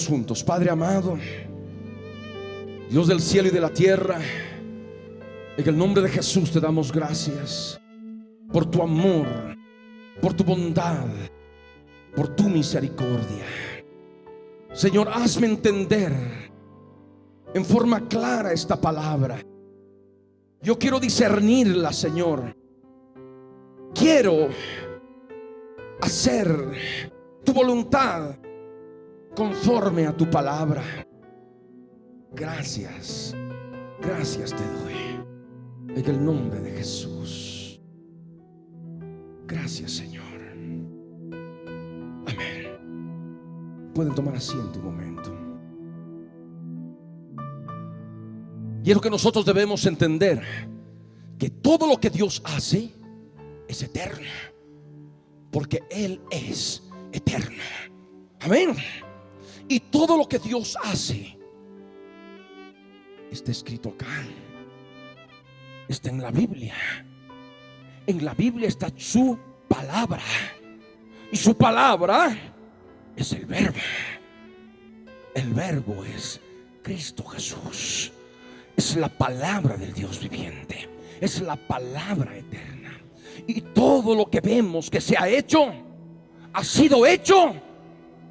Oremos juntos. Padre amado, Dios del cielo y de la tierra, en el nombre de Jesús te damos gracias por tu amor, por tu bondad, por tu misericordia. Señor, hazme entender en forma clara esta palabra. Yo quiero discernirla, Señor. Quiero hacer tu voluntad conforme a tu palabra. Gracias, gracias te doy en el nombre de Jesús. Gracias, Señor. Amén. Pueden tomar asiento un momento. Y es lo que nosotros debemos entender, que todo lo que Dios hace es eterno, porque Él es eterno. Amén. Y todo lo que Dios hace está escrito acá, está en la Biblia. En la Biblia está su palabra, y su palabra es el verbo. El verbo es Cristo Jesús. Es la palabra del Dios viviente, es la palabra eterna. Y todo lo que vemos que se ha hecho, ha sido hecho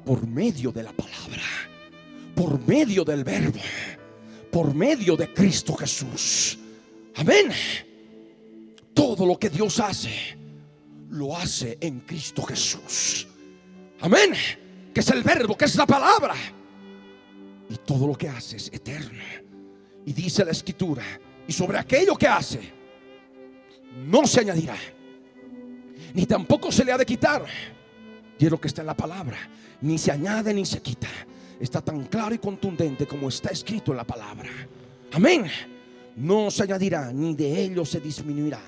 por medio de la palabra, por medio del verbo, por medio de Cristo Jesús. Amén. Todo lo que Dios hace, lo hace en Cristo Jesús. Amén. Que es el verbo, que es la palabra. Y todo lo que hace es eterno. Y dice la Escritura: y sobre aquello que hace no se añadirá, ni tampoco se le ha de quitar. Y es lo que está en la palabra: ni se añade ni se quita. Está tan claro y contundente como está escrito en la palabra. Amén. No se añadirá ni de ello se disminuirá.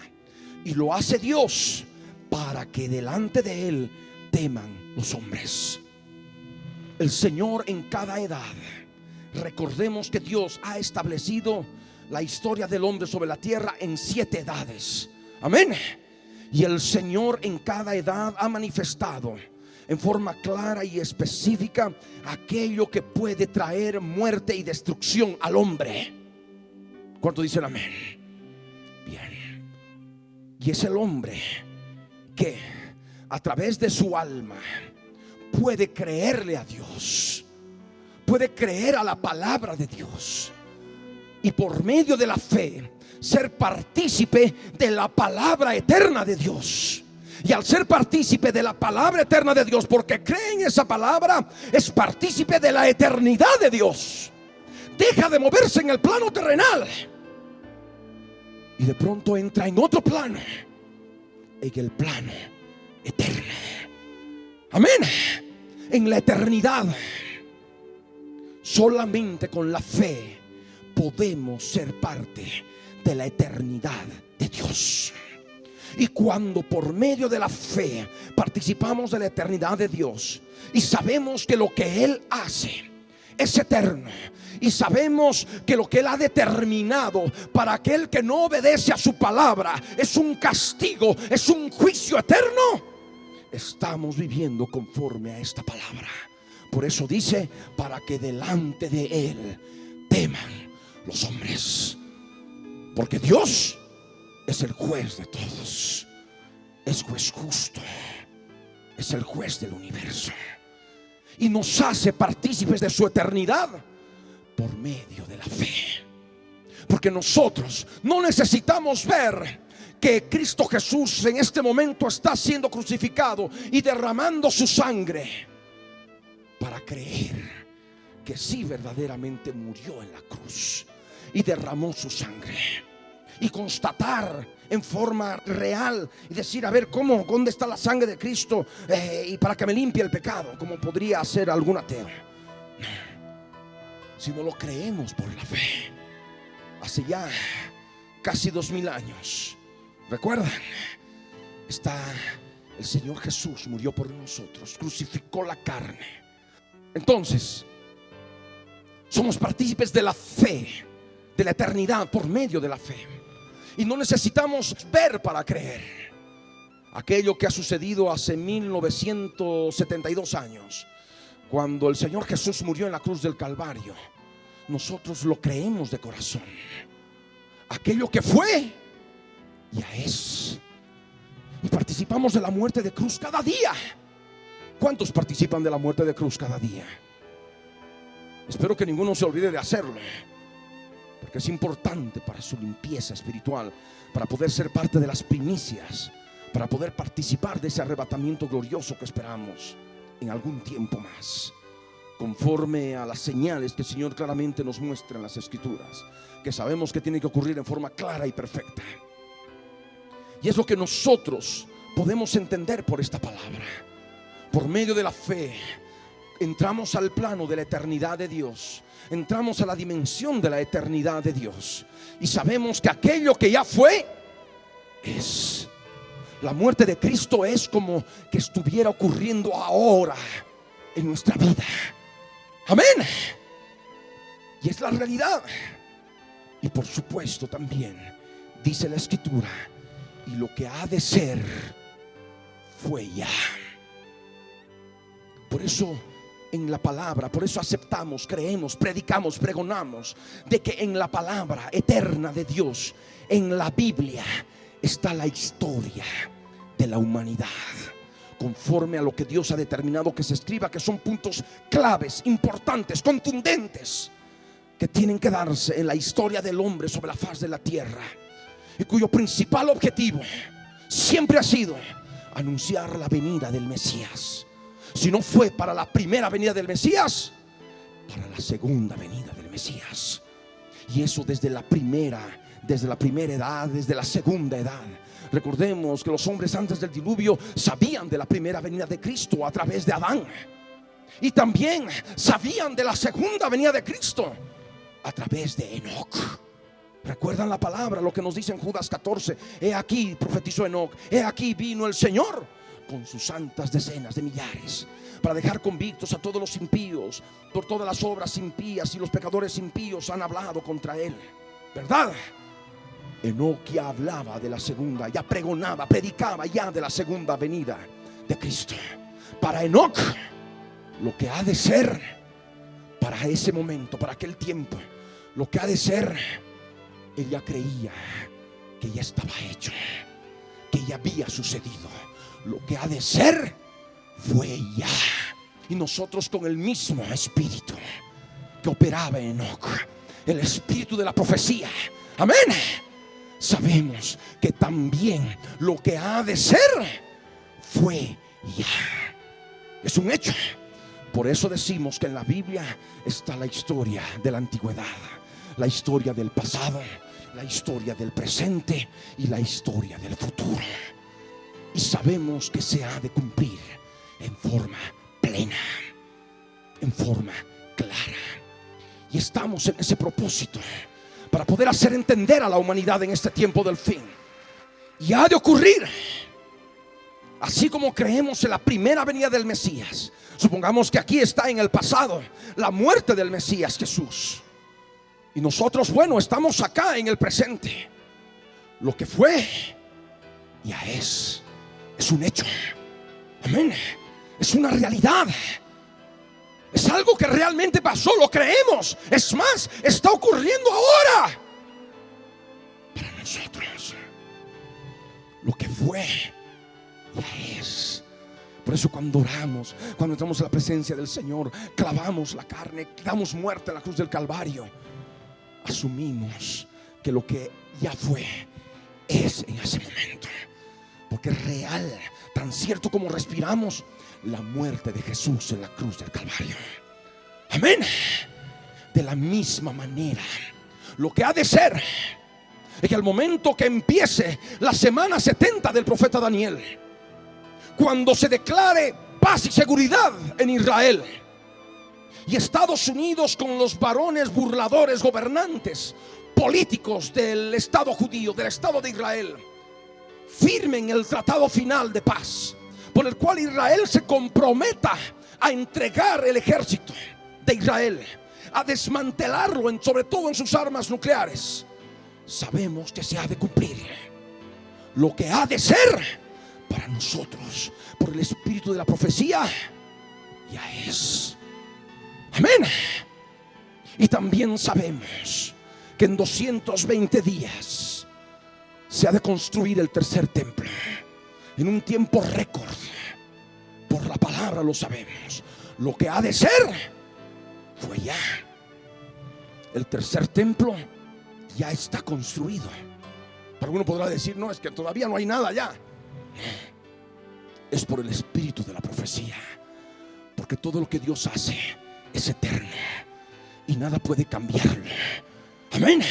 Y lo hace Dios para que delante de Él teman los hombres. El Señor en cada edad. Recordemos que Dios ha establecido la historia del hombre sobre la tierra en 7 edades. Amén. Y el Señor en cada edad ha manifestado en forma clara y específica aquello que puede traer muerte y destrucción al hombre. ¿Cuántos dicen amén? Bien. Y es el hombre que a través de su alma puede creerle a Dios, puede creer a la palabra de Dios, y por medio de la fe ser partícipe de la palabra eterna de Dios. Y al ser partícipe de la palabra eterna de Dios, porque cree en esa palabra, es partícipe de la eternidad de Dios. Deja de moverse en el plano terrenal y de pronto entra en otro plano, en el plano eterno. Amén. En la eternidad. Solamente con la fe podemos ser parte de la eternidad de Dios. Y cuando por medio de la fe participamos de la eternidad de Dios y sabemos que lo que Él hace es eterno, y sabemos que lo que Él ha determinado para aquel que no obedece a su palabra es un castigo, es un juicio eterno, estamos viviendo conforme a esta palabra. Por eso dice: para que delante de Él teman los hombres. Porque Dios es el juez de todos, es juez justo, es el juez del universo, y nos hace partícipes de su eternidad por medio de la fe. Porque nosotros no necesitamos ver que Cristo Jesús en este momento está siendo crucificado y derramando su sangre para creer que sí verdaderamente murió en la cruz y derramó su sangre, y constatar en forma real y decir: a ver, ¿dónde está la sangre de Cristo? Y para que me limpie el pecado, como podría hacer algún ateo. No, si no lo creemos por la fe. Hace ya casi 2000 años, ¿recuerdan? Está el Señor Jesús, murió por nosotros, crucificó la carne. Entonces somos partícipes de la fe, de la eternidad por medio de la fe. Y no necesitamos ver para creer. Aquello que ha sucedido hace 1972 años, Cuando el Señor Jesús murió en la cruz del Calvario, nosotros lo creemos de corazón. Aquello que fue, ya es. Y participamos de la muerte de cruz cada día. ¿Cuántos participan de la muerte de cruz cada día? Espero que ninguno se olvide de hacerlo, porque es importante para su limpieza espiritual, para poder ser parte de las primicias, para poder participar de ese arrebatamiento glorioso que esperamos en algún tiempo más, conforme a las señales que el Señor claramente nos muestra en las Escrituras, que sabemos que tiene que ocurrir en forma clara y perfecta. Y es lo que nosotros podemos entender por esta palabra. Por medio de la fe entramos al plano de la eternidad de Dios, entramos a la dimensión de la eternidad de Dios, y sabemos que aquello que ya fue es. La muerte de Cristo es como que estuviera ocurriendo ahora en nuestra vida. Amén. Y es la realidad. Y por supuesto también dice la Escritura: y lo que ha de ser fue ya. Por eso en la palabra, por eso aceptamos, creemos, predicamos, pregonamos de que en la palabra eterna de Dios, en la Biblia, está la historia de la humanidad, conforme a lo que Dios ha determinado que se escriba, que son puntos claves, importantes, contundentes, que tienen que darse en la historia del hombre sobre la faz de la tierra, y cuyo principal objetivo siempre ha sido anunciar la venida del Mesías. Si no fue para la primera venida del Mesías, para la segunda venida del Mesías. Y eso desde la primera edad, desde la segunda edad. Recordemos que los hombres antes del diluvio sabían de la primera venida de Cristo a través de Adán, y también sabían de la segunda venida de Cristo a través de Enoc. ¿Recuerdan la palabra, lo que nos dice en Judas 14? He aquí, profetizó Enoc, he aquí vino el Señor con sus santas decenas de millares, para dejar convictos a todos los impíos por todas las obras impías, y los pecadores impíos han hablado contra él. ¿Verdad? Enoc ya hablaba de la segunda, ya pregonaba, predicaba ya de la segunda venida de Cristo. Para Enoc, lo que ha de ser para ese momento, para aquel tiempo, lo que ha de ser, él ya creía que ya estaba hecho, que ya había sucedido. Lo que ha de ser fue ya. Y nosotros, con el mismo espíritu que operaba en Enoc, el espíritu de la profecía, amén, sabemos que también lo que ha de ser fue ya. Es un hecho. Por eso decimos que en la Biblia está la historia de la antigüedad, la historia del pasado, la historia del presente y la historia del futuro. Y sabemos que se ha de cumplir en forma plena, en forma clara. Y estamos en ese propósito para poder hacer entender a la humanidad en este tiempo del fin. Y ha de ocurrir, así como creemos en la primera venida del Mesías. Supongamos que aquí está en el pasado la muerte del Mesías Jesús, y nosotros, bueno, estamos acá en el presente. Lo que fue, ya es un hecho. Amén. Es una realidad. Es algo que realmente pasó, lo creemos. Es más, está ocurriendo ahora para nosotros. Lo que fue, ya es. Por eso cuando oramos, cuando entramos a la presencia del Señor, clavamos la carne, damos muerte a la cruz del Calvario, asumimos que lo que ya fue es en ese momento. Porque es real, tan cierto como respiramos, la muerte de Jesús en la cruz del Calvario. Amén. De la misma manera, lo que ha de ser es que al momento que empiece la semana 70 del profeta Daniel, cuando se declare paz y seguridad en Israel, y Estados Unidos, con los varones burladores, gobernantes políticos del Estado judío, del Estado de Israel, firmen el tratado final de paz, por el cual Israel se comprometa a entregar el ejército de Israel, a desmantelarlo, sobre todo en sus armas nucleares. Sabemos que se ha de cumplir lo que ha de ser para nosotros por el espíritu de la profecía. Ya es. Amén. Y también sabemos que en 220 días se ha de construir el tercer templo en un tiempo récord. Por la palabra lo sabemos. Lo que ha de ser fue ya. El tercer templo ya está construido. Pero uno podrá decir: no, es que todavía no hay nada ya. Es por el espíritu de la profecía, porque todo lo que Dios hace es eterno y nada puede cambiarlo. Amén.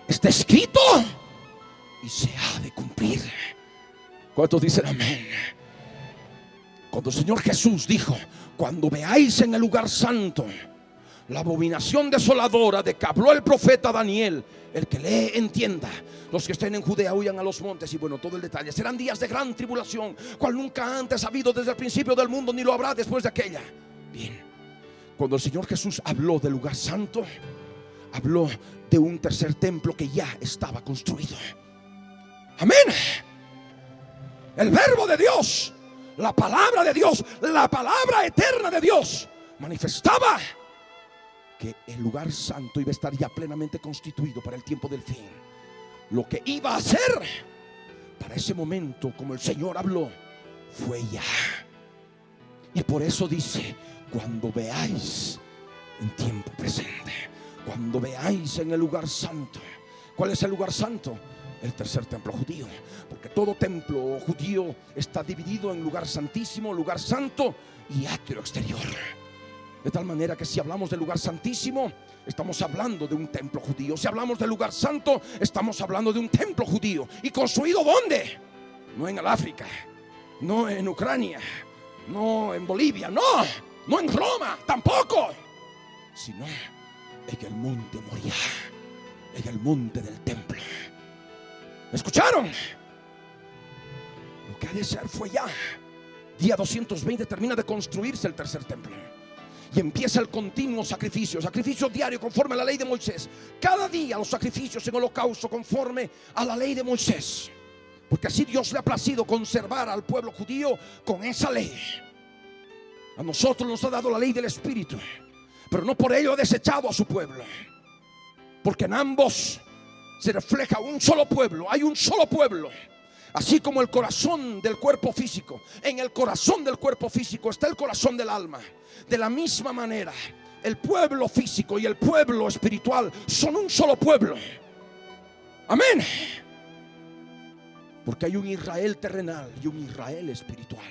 Está escrito y se ha de cumplir. ¿Cuántos dicen amén? Cuando el Señor Jesús dijo: cuando veáis en el lugar santo la abominación desoladora de que habló el profeta Daniel, el que lee entienda. Los que estén en Judea huyan a los montes. Y bueno, todo el detalle. Serán días de gran tribulación, cual nunca antes ha habido desde el principio del mundo, ni lo habrá después de aquella. Bien, cuando el Señor Jesús habló del lugar santo, habló de un tercer templo que ya estaba construido. Amén. El verbo de Dios, la palabra de Dios, la palabra eterna de Dios, manifestaba que el lugar santo iba a estar ya plenamente constituido para el tiempo del fin. Lo que iba a ser para ese momento, como el Señor habló, fue ya. Y por eso dice: cuando veáis en tiempo presente, cuando veáis en el lugar santo. ¿Cuál es el lugar santo? El tercer templo judío. Porque todo templo judío está dividido en lugar santísimo, lugar santo y atrio exterior. De tal manera que si hablamos del lugar santísimo, estamos hablando de un templo judío. Si hablamos del lugar santo, estamos hablando de un templo judío. ¿Y construido dónde? No en el África, no en Ucrania, no en Bolivia, no en Roma tampoco, sino en el monte Moriah, en el monte del templo. ¿Me escucharon? Lo que ha de ser fue ya. Día 220 termina de construirse el tercer templo y empieza el continuo sacrificio diario conforme a la ley de Moisés. Cada día los sacrificios en holocausto conforme a la ley de Moisés, porque así Dios le ha placido conservar al pueblo judío con esa ley. A nosotros nos ha dado la ley del Espíritu, pero no por ello ha desechado a su pueblo, porque en ambos se refleja un solo pueblo. Hay un solo pueblo. Así como el corazón del cuerpo físico, en el corazón del cuerpo físico está el corazón del alma. De la misma manera, el pueblo físico y el pueblo espiritual son un solo pueblo. Amén. Porque hay un Israel terrenal y un Israel espiritual.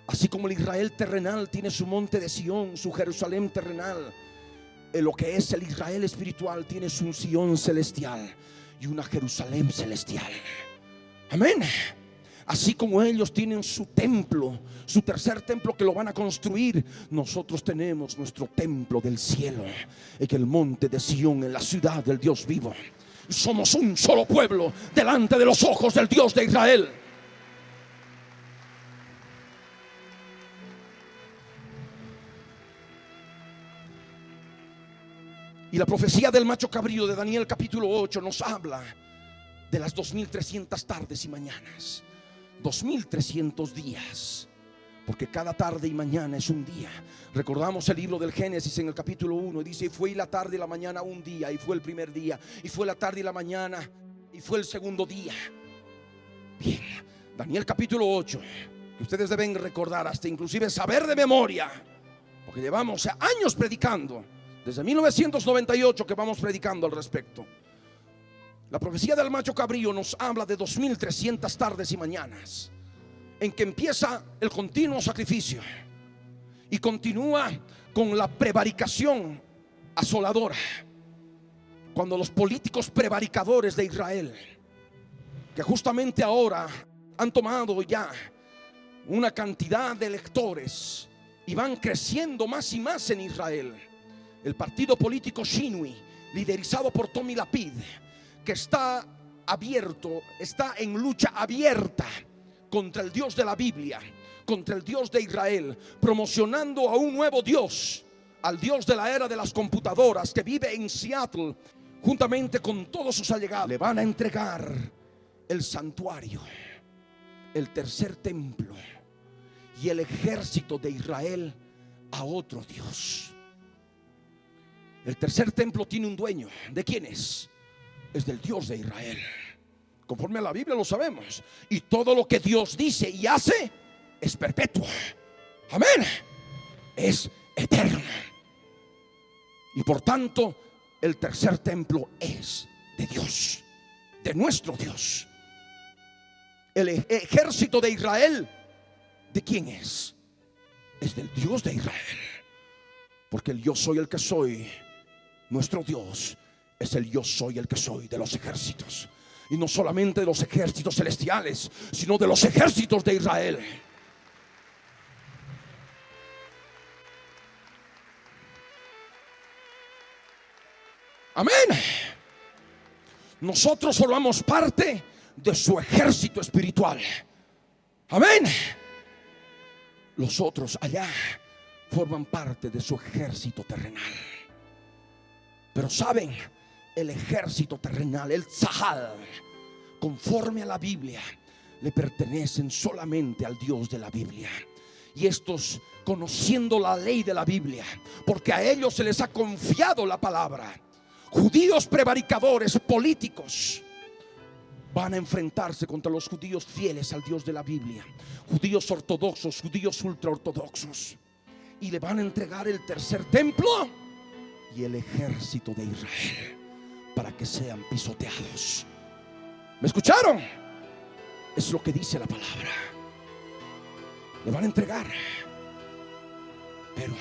Así como el Israel terrenal tiene su monte de Sión, su Jerusalén terrenal, lo que es el Israel espiritual tiene su Sión celestial y una Jerusalén celestial. Amén. Así como ellos tienen su templo, su tercer templo que lo van a construir, nosotros tenemos nuestro templo del cielo en el monte de Sión, en la ciudad del Dios vivo. Y somos un solo pueblo delante de los ojos del Dios de Israel. Y la profecía del macho cabrío de Daniel capítulo 8 nos habla de las 2300 tardes y mañanas. 2300 días, porque cada tarde y mañana es un día. Recordamos el libro del Génesis en el capítulo 1, y dice: y fue la tarde y la mañana un día, y fue el primer día, y fue la tarde y la mañana, y fue el segundo día. Bien, Daniel capítulo 8, que ustedes deben recordar, hasta inclusive saber de memoria, porque llevamos años predicando, desde 1998 que vamos predicando al respecto. La profecía del macho cabrío nos habla de 2300 tardes y mañanas, en que empieza el continuo sacrificio y continúa con la prevaricación asoladora. Cuando los políticos prevaricadores de Israel, que justamente ahora han tomado ya una cantidad de electores y van creciendo más y más en Israel, el partido político Shinui, liderizado por Tommy Lapid, que está abierto, está en lucha abierta contra el Dios de la Biblia, contra el Dios de Israel, promocionando a un nuevo Dios, al Dios de la era de las computadoras, que vive en Seattle, juntamente con todos sus allegados. Le van a entregar el santuario, el tercer templo y el ejército de Israel a otro Dios. El tercer templo tiene un dueño. ¿De quién es? Es del Dios de Israel. Conforme a la Biblia lo sabemos. Y todo lo que Dios dice y hace es perpetuo. Amén. Es eterno. Y por tanto, el tercer templo es de Dios, de nuestro Dios. El ejército de Israel, ¿de quién es? Es del Dios de Israel. Porque el yo soy el que soy, nuestro Dios, es el yo soy el que soy de los ejércitos. Y no solamente de los ejércitos celestiales, sino de los ejércitos de Israel. Amén. Nosotros formamos parte de su ejército espiritual. Amén. Los otros allá forman parte de su ejército terrenal. Pero saben, el ejército terrenal, el Tzahal, conforme a la Biblia, le pertenecen solamente al Dios de la Biblia. Y estos, conociendo la ley de la Biblia, porque a ellos se les ha confiado la palabra, judíos prevaricadores, políticos, van a enfrentarse contra los judíos fieles al Dios de la Biblia, judíos ortodoxos, judíos ultraortodoxos, y le van a entregar el tercer templo y el ejército de Israel para que sean pisoteados. ¿Me escucharon? Es lo que dice la palabra. Le van a entregar, pero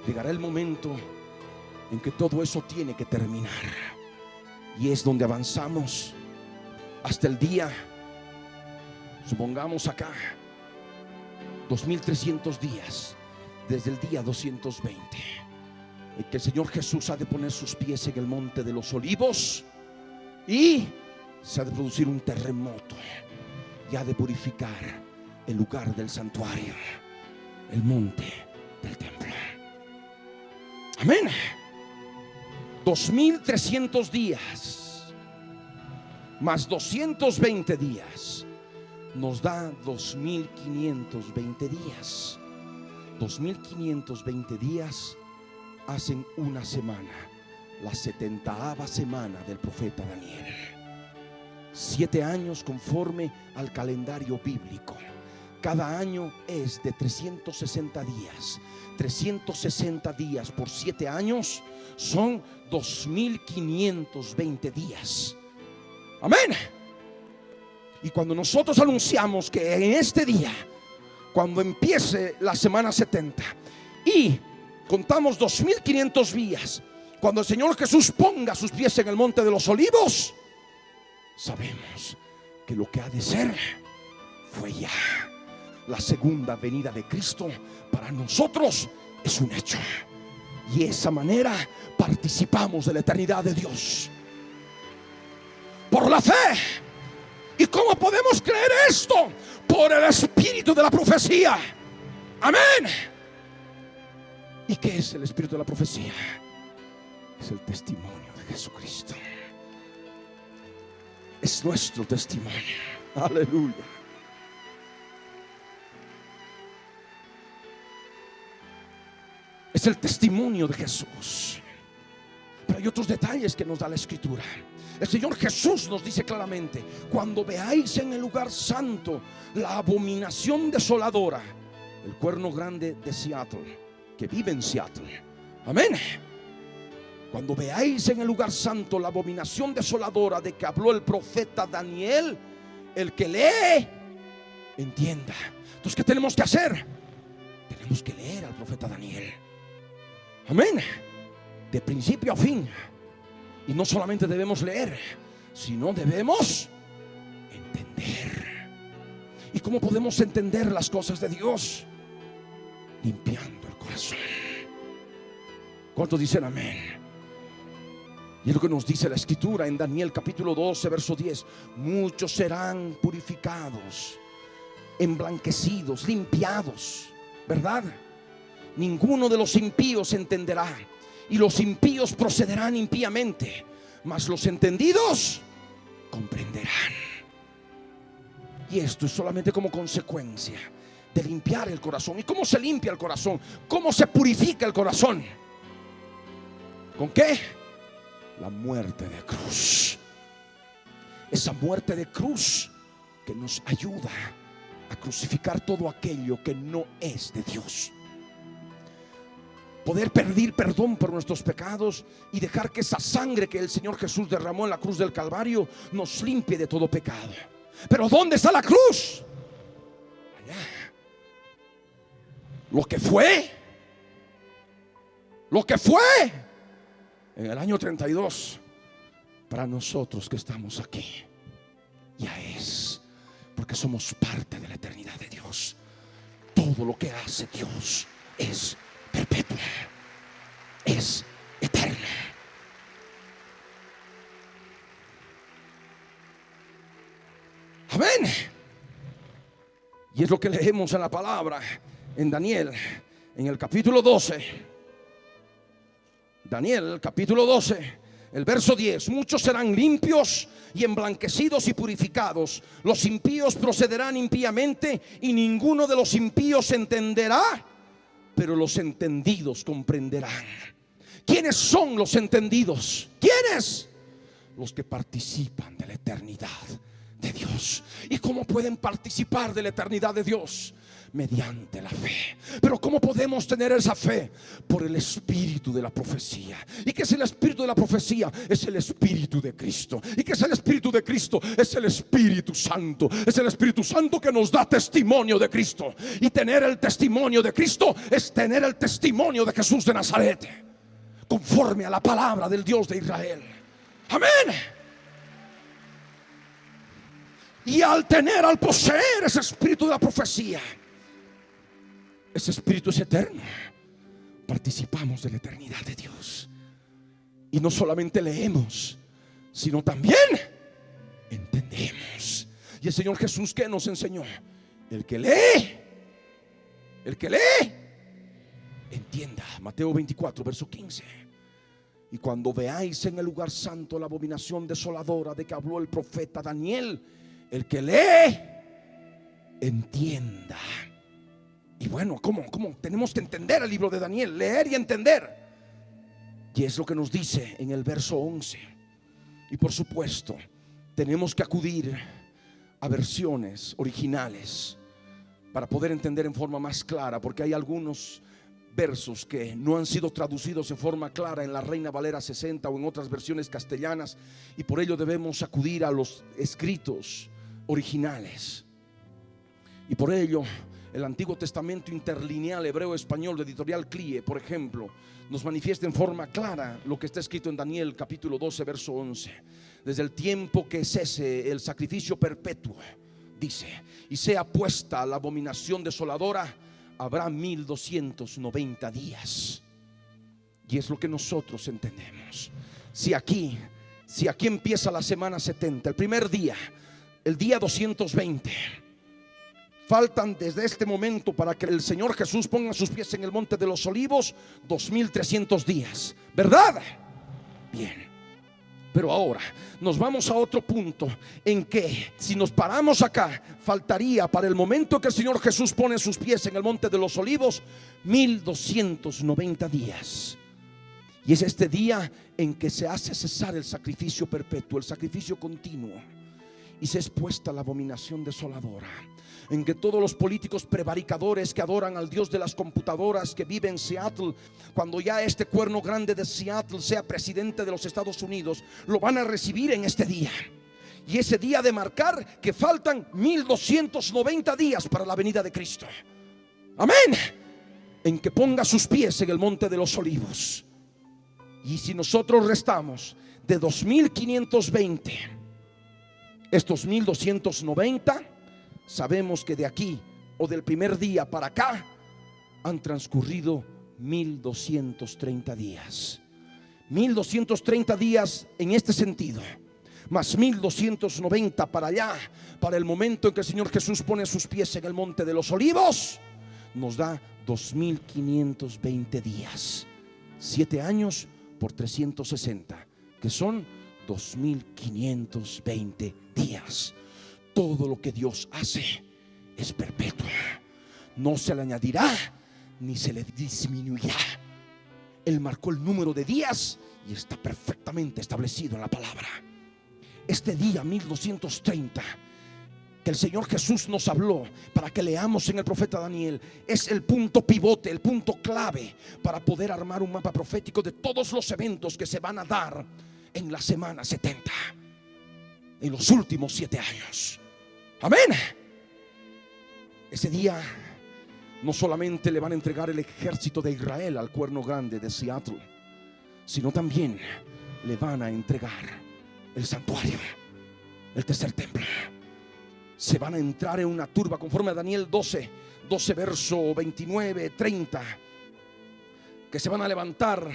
llegará el momento en que todo eso tiene que terminar. Y es donde avanzamos hasta el día, supongamos acá 2300 días desde el día 220, en que el Señor Jesús ha de poner sus pies en el monte de los olivos y se ha de producir un terremoto y ha de purificar el lugar del santuario, el monte del templo. Amén. 2300 días más 220 días nos da 2520 días. 2520 días hacen una semana, la 70ª semana del profeta Daniel. 7 años conforme al calendario bíblico. Cada año es de 360 días. 360 días por 7 años son 2520 días. Amén. Y cuando nosotros anunciamos que en este día, cuando empiece la semana 70 y contamos 2500 días, cuando el Señor Jesús ponga sus pies en el monte de los olivos, sabemos que lo que ha de ser fue ya. La segunda venida de Cristo para nosotros es un hecho. Y de esa manera participamos de la eternidad de Dios por la fe. ¿Y cómo podemos creer esto? Por el espíritu de la profecía. Amén. ¿Y qué es el espíritu de la profecía? Es el testimonio de Jesucristo. Es nuestro testimonio. Aleluya. Es el testimonio de Jesús. Pero hay otros detalles que nos da la Escritura. El Señor Jesús nos dice claramente: cuando veáis en el lugar santo la abominación desoladora, el cuerno grande de Seattle, que vive en Seattle. Amén. Cuando veáis en el lugar santo la abominación desoladora de que habló el profeta Daniel, el que lee, entienda. Entonces, ¿qué tenemos que hacer? Tenemos que leer al profeta Daniel. Amén. De principio a fin. Y no solamente debemos leer, sino debemos entender. ¿Y cómo podemos entender las cosas de Dios? Limpiando el corazón. ¿Cuántos dicen amén? Y es lo que nos dice la Escritura en Daniel capítulo 12 verso 10. Muchos serán purificados, emblanquecidos, limpiados, ¿verdad? Ninguno de los impíos entenderá, y los impíos procederán impíamente, mas los entendidos comprenderán. Y esto es solamente como consecuencia de limpiar el corazón. ¿Y cómo se limpia el corazón? ¿Cómo se purifica el corazón? ¿Con qué? La muerte de cruz. Esa muerte de cruz que nos ayuda a crucificar todo aquello que no es de Dios. Poder pedir perdón por nuestros pecados y dejar que esa sangre que el Señor Jesús derramó en la cruz del Calvario nos limpie de todo pecado. Pero ¿dónde está la cruz? Allá. Lo que fue en el año 32 para nosotros que estamos aquí, ya es, porque somos parte de la eternidad de Dios. Todo lo que hace Dios es perpetua, es eterna. Amén. Y es lo que leemos en la palabra en Daniel, en el capítulo 12. Daniel, capítulo 12, el verso 10. Muchos serán limpios y emblanquecidos y purificados. Los impíos procederán impíamente y ninguno de los impíos entenderá, pero los entendidos comprenderán. ¿Quiénes son los entendidos? ¿Quiénes? Los que participan de la eternidad de Dios. ¿Y cómo pueden participar de la eternidad de Dios? Mediante la fe. Pero ¿cómo podemos tener esa fe? Por el espíritu de la profecía. ¿Y qué es el espíritu de la profecía? Es el espíritu de Cristo. ¿Y qué es el espíritu de Cristo? Es el Espíritu Santo. Es el Espíritu Santo que nos da testimonio de Cristo. Y tener el testimonio de Cristo es tener el testimonio de Jesús de Nazaret, conforme a la palabra del Dios de Israel. Amén. Y al poseer ese espíritu de la profecía, ese espíritu es eterno. Participamos de la eternidad de Dios. Y no solamente leemos, sino también entendemos. Y el Señor Jesús, ¿qué nos enseñó? El que lee, entienda. Mateo 24, verso 15. Y cuando veáis en el lugar santo la abominación desoladora de que habló el profeta Daniel, el que lee, entienda. Y bueno, ¿cómo? Tenemos que entender el libro de Daniel, leer y entender. Y es lo que nos dice en el verso 11. Y por supuesto, tenemos que acudir a versiones originales para poder entender en forma más clara, porque hay algunos versos que no han sido traducidos en forma clara en la Reina Valera 60 o en otras versiones castellanas, y por ello debemos acudir a los escritos originales. Y por ello el Antiguo Testamento interlineal hebreo-español de Editorial Clie, por ejemplo, nos manifiesta en forma clara lo que está escrito en Daniel capítulo 12, verso 11. Desde el tiempo que cese el sacrificio perpetuo, dice, y sea puesta la abominación desoladora, habrá 1290 días. Y es lo que nosotros entendemos. Si aquí empieza la semana 70, el primer día, el día 220, faltan desde este momento para que el Señor Jesús ponga sus pies en el monte de los olivos 2300 días, ¿verdad? Bien. Pero ahora nos vamos a otro punto en que si nos paramos acá, faltaría para el momento que el Señor Jesús pone sus pies en el monte de los olivos 1290 días. Y es este día en que se hace cesar el sacrificio perpetuo, el sacrificio continuo, y se es puesta la abominación desoladora, en que todos los políticos prevaricadores que adoran al Dios de las computadoras, que vive en Seattle, cuando ya este cuerno grande de Seattle sea presidente de los Estados Unidos, lo van a recibir en este día. Y ese día de marcar que faltan 1290 días para la venida de Cristo. Amén. En que ponga sus pies en el monte de los olivos. Y si nosotros restamos de 2520 estos 1290, sabemos que de aquí o del primer día para acá han transcurrido 1230 días. 1230 días en este sentido, más 1290 para allá, para el momento en que el Señor Jesús pone sus pies en el monte de los olivos, nos da 2520 días. 7 años por 360, que son 2520 días. Todo lo que Dios hace es perpetuo. no se le añadirá ni se le disminuirá. Él marcó el número de días y está perfectamente establecido en la palabra. Este día 1230 que el Señor Jesús nos habló para que leamos en el profeta Daniel es el punto pivote, el punto clave para poder armar un mapa profético de todos los eventos que se van a dar en la semana 70, en los últimos 7 años. Amén. Ese día no solamente le van a entregar el ejército de Israel al cuerno grande de Seattle, sino también le van a entregar el santuario, el tercer templo. Se van a entrar en una turba conforme a Daniel 12 verso 29, 30, que se van a levantar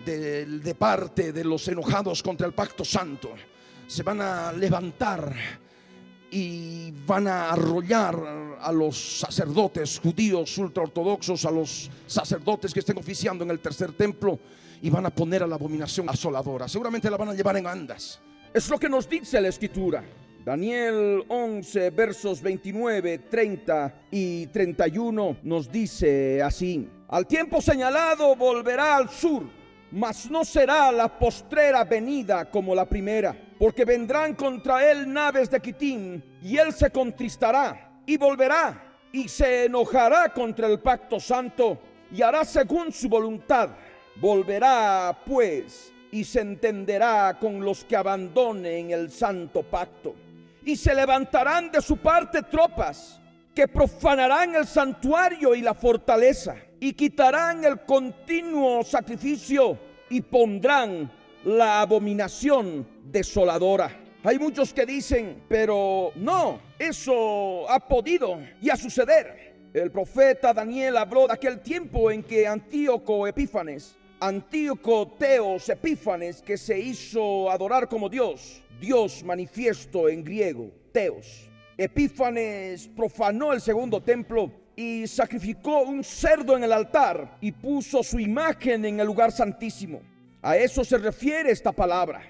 de parte de los enojados contra el pacto santo. Se van a levantar y van a arrollar a los sacerdotes judíos ultraortodoxos, a los sacerdotes que estén oficiando en el tercer templo, y van a poner a la abominación asoladora. Seguramente la van a llevar en andas. Es lo que nos dice la escritura. Daniel 11 versos 29, 30 y 31 nos dice así: al tiempo señalado volverá al sur, mas no será la postrera venida como la primera, porque vendrán contra él naves de Quitim, y él se contristará y volverá y se enojará contra el pacto santo y hará según su voluntad. Volverá pues y se entenderá con los que abandonen el santo pacto, y se levantarán de su parte tropas que profanarán el santuario y la fortaleza, y quitarán el continuo sacrificio y pondrán la abominación desoladora. Hay muchos que dicen, pero no, eso ha podido ya suceder. El profeta Daniel habló de aquel tiempo en que Antíoco Teos Epífanes, que se hizo adorar como Dios manifiesto en griego, Teos. Epífanes profanó el segundo templo y sacrificó un cerdo en el altar y puso su imagen en el lugar santísimo. A eso se refiere esta palabra.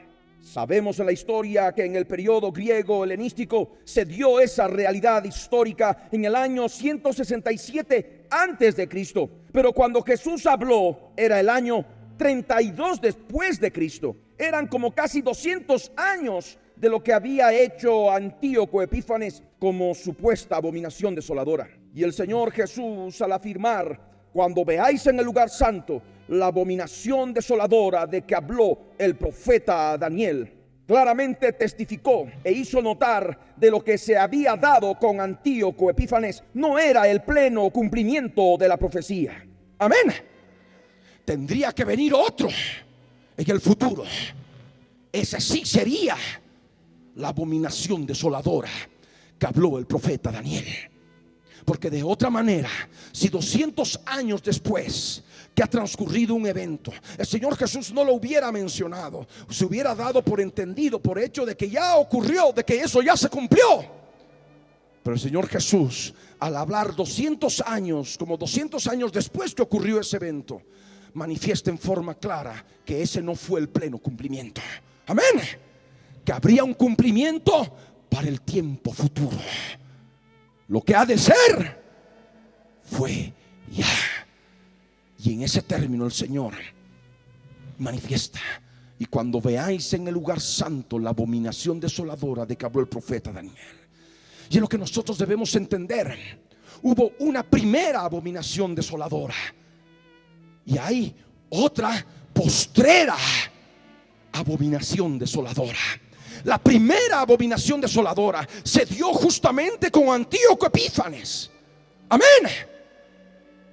Sabemos en la historia que en el periodo griego helenístico se dio esa realidad histórica en el año 167 antes de Cristo. Pero cuando Jesús habló era el año 32 después de Cristo. Eran como casi 200 años de lo que había hecho Antíoco Epífanes como supuesta abominación desoladora. Y el Señor Jesús, al afirmar: cuando veáis en el lugar santo la abominación desoladora de que habló el profeta Daniel, claramente testificó e hizo notar de lo que se había dado con Antíoco Epífanes no era el pleno cumplimiento de la profecía. Amén. Tendría que venir otro en el futuro. Ese sí sería la abominación desoladora que habló el profeta Daniel. Porque de otra manera, si 200 años después que ha transcurrido un evento, el Señor Jesús no lo hubiera mencionado, se hubiera dado por entendido, por hecho de que ya ocurrió, de que eso ya se cumplió. Pero el Señor Jesús, al hablar 200 años, como 200 años después que ocurrió ese evento, manifiesta en forma clara que ese no fue el pleno cumplimiento. Amén. Que habría un cumplimiento para el tiempo futuro. Lo que ha de ser fue ya. Y en ese término el Señor manifiesta: y cuando veáis en el lugar santo la abominación desoladora de que habló el profeta Daniel. Y es lo que nosotros debemos entender. Hubo una primera abominación desoladora y hay otra postrera abominación desoladora. La primera abominación desoladora se dio justamente con Antíoco Epífanes. Amén.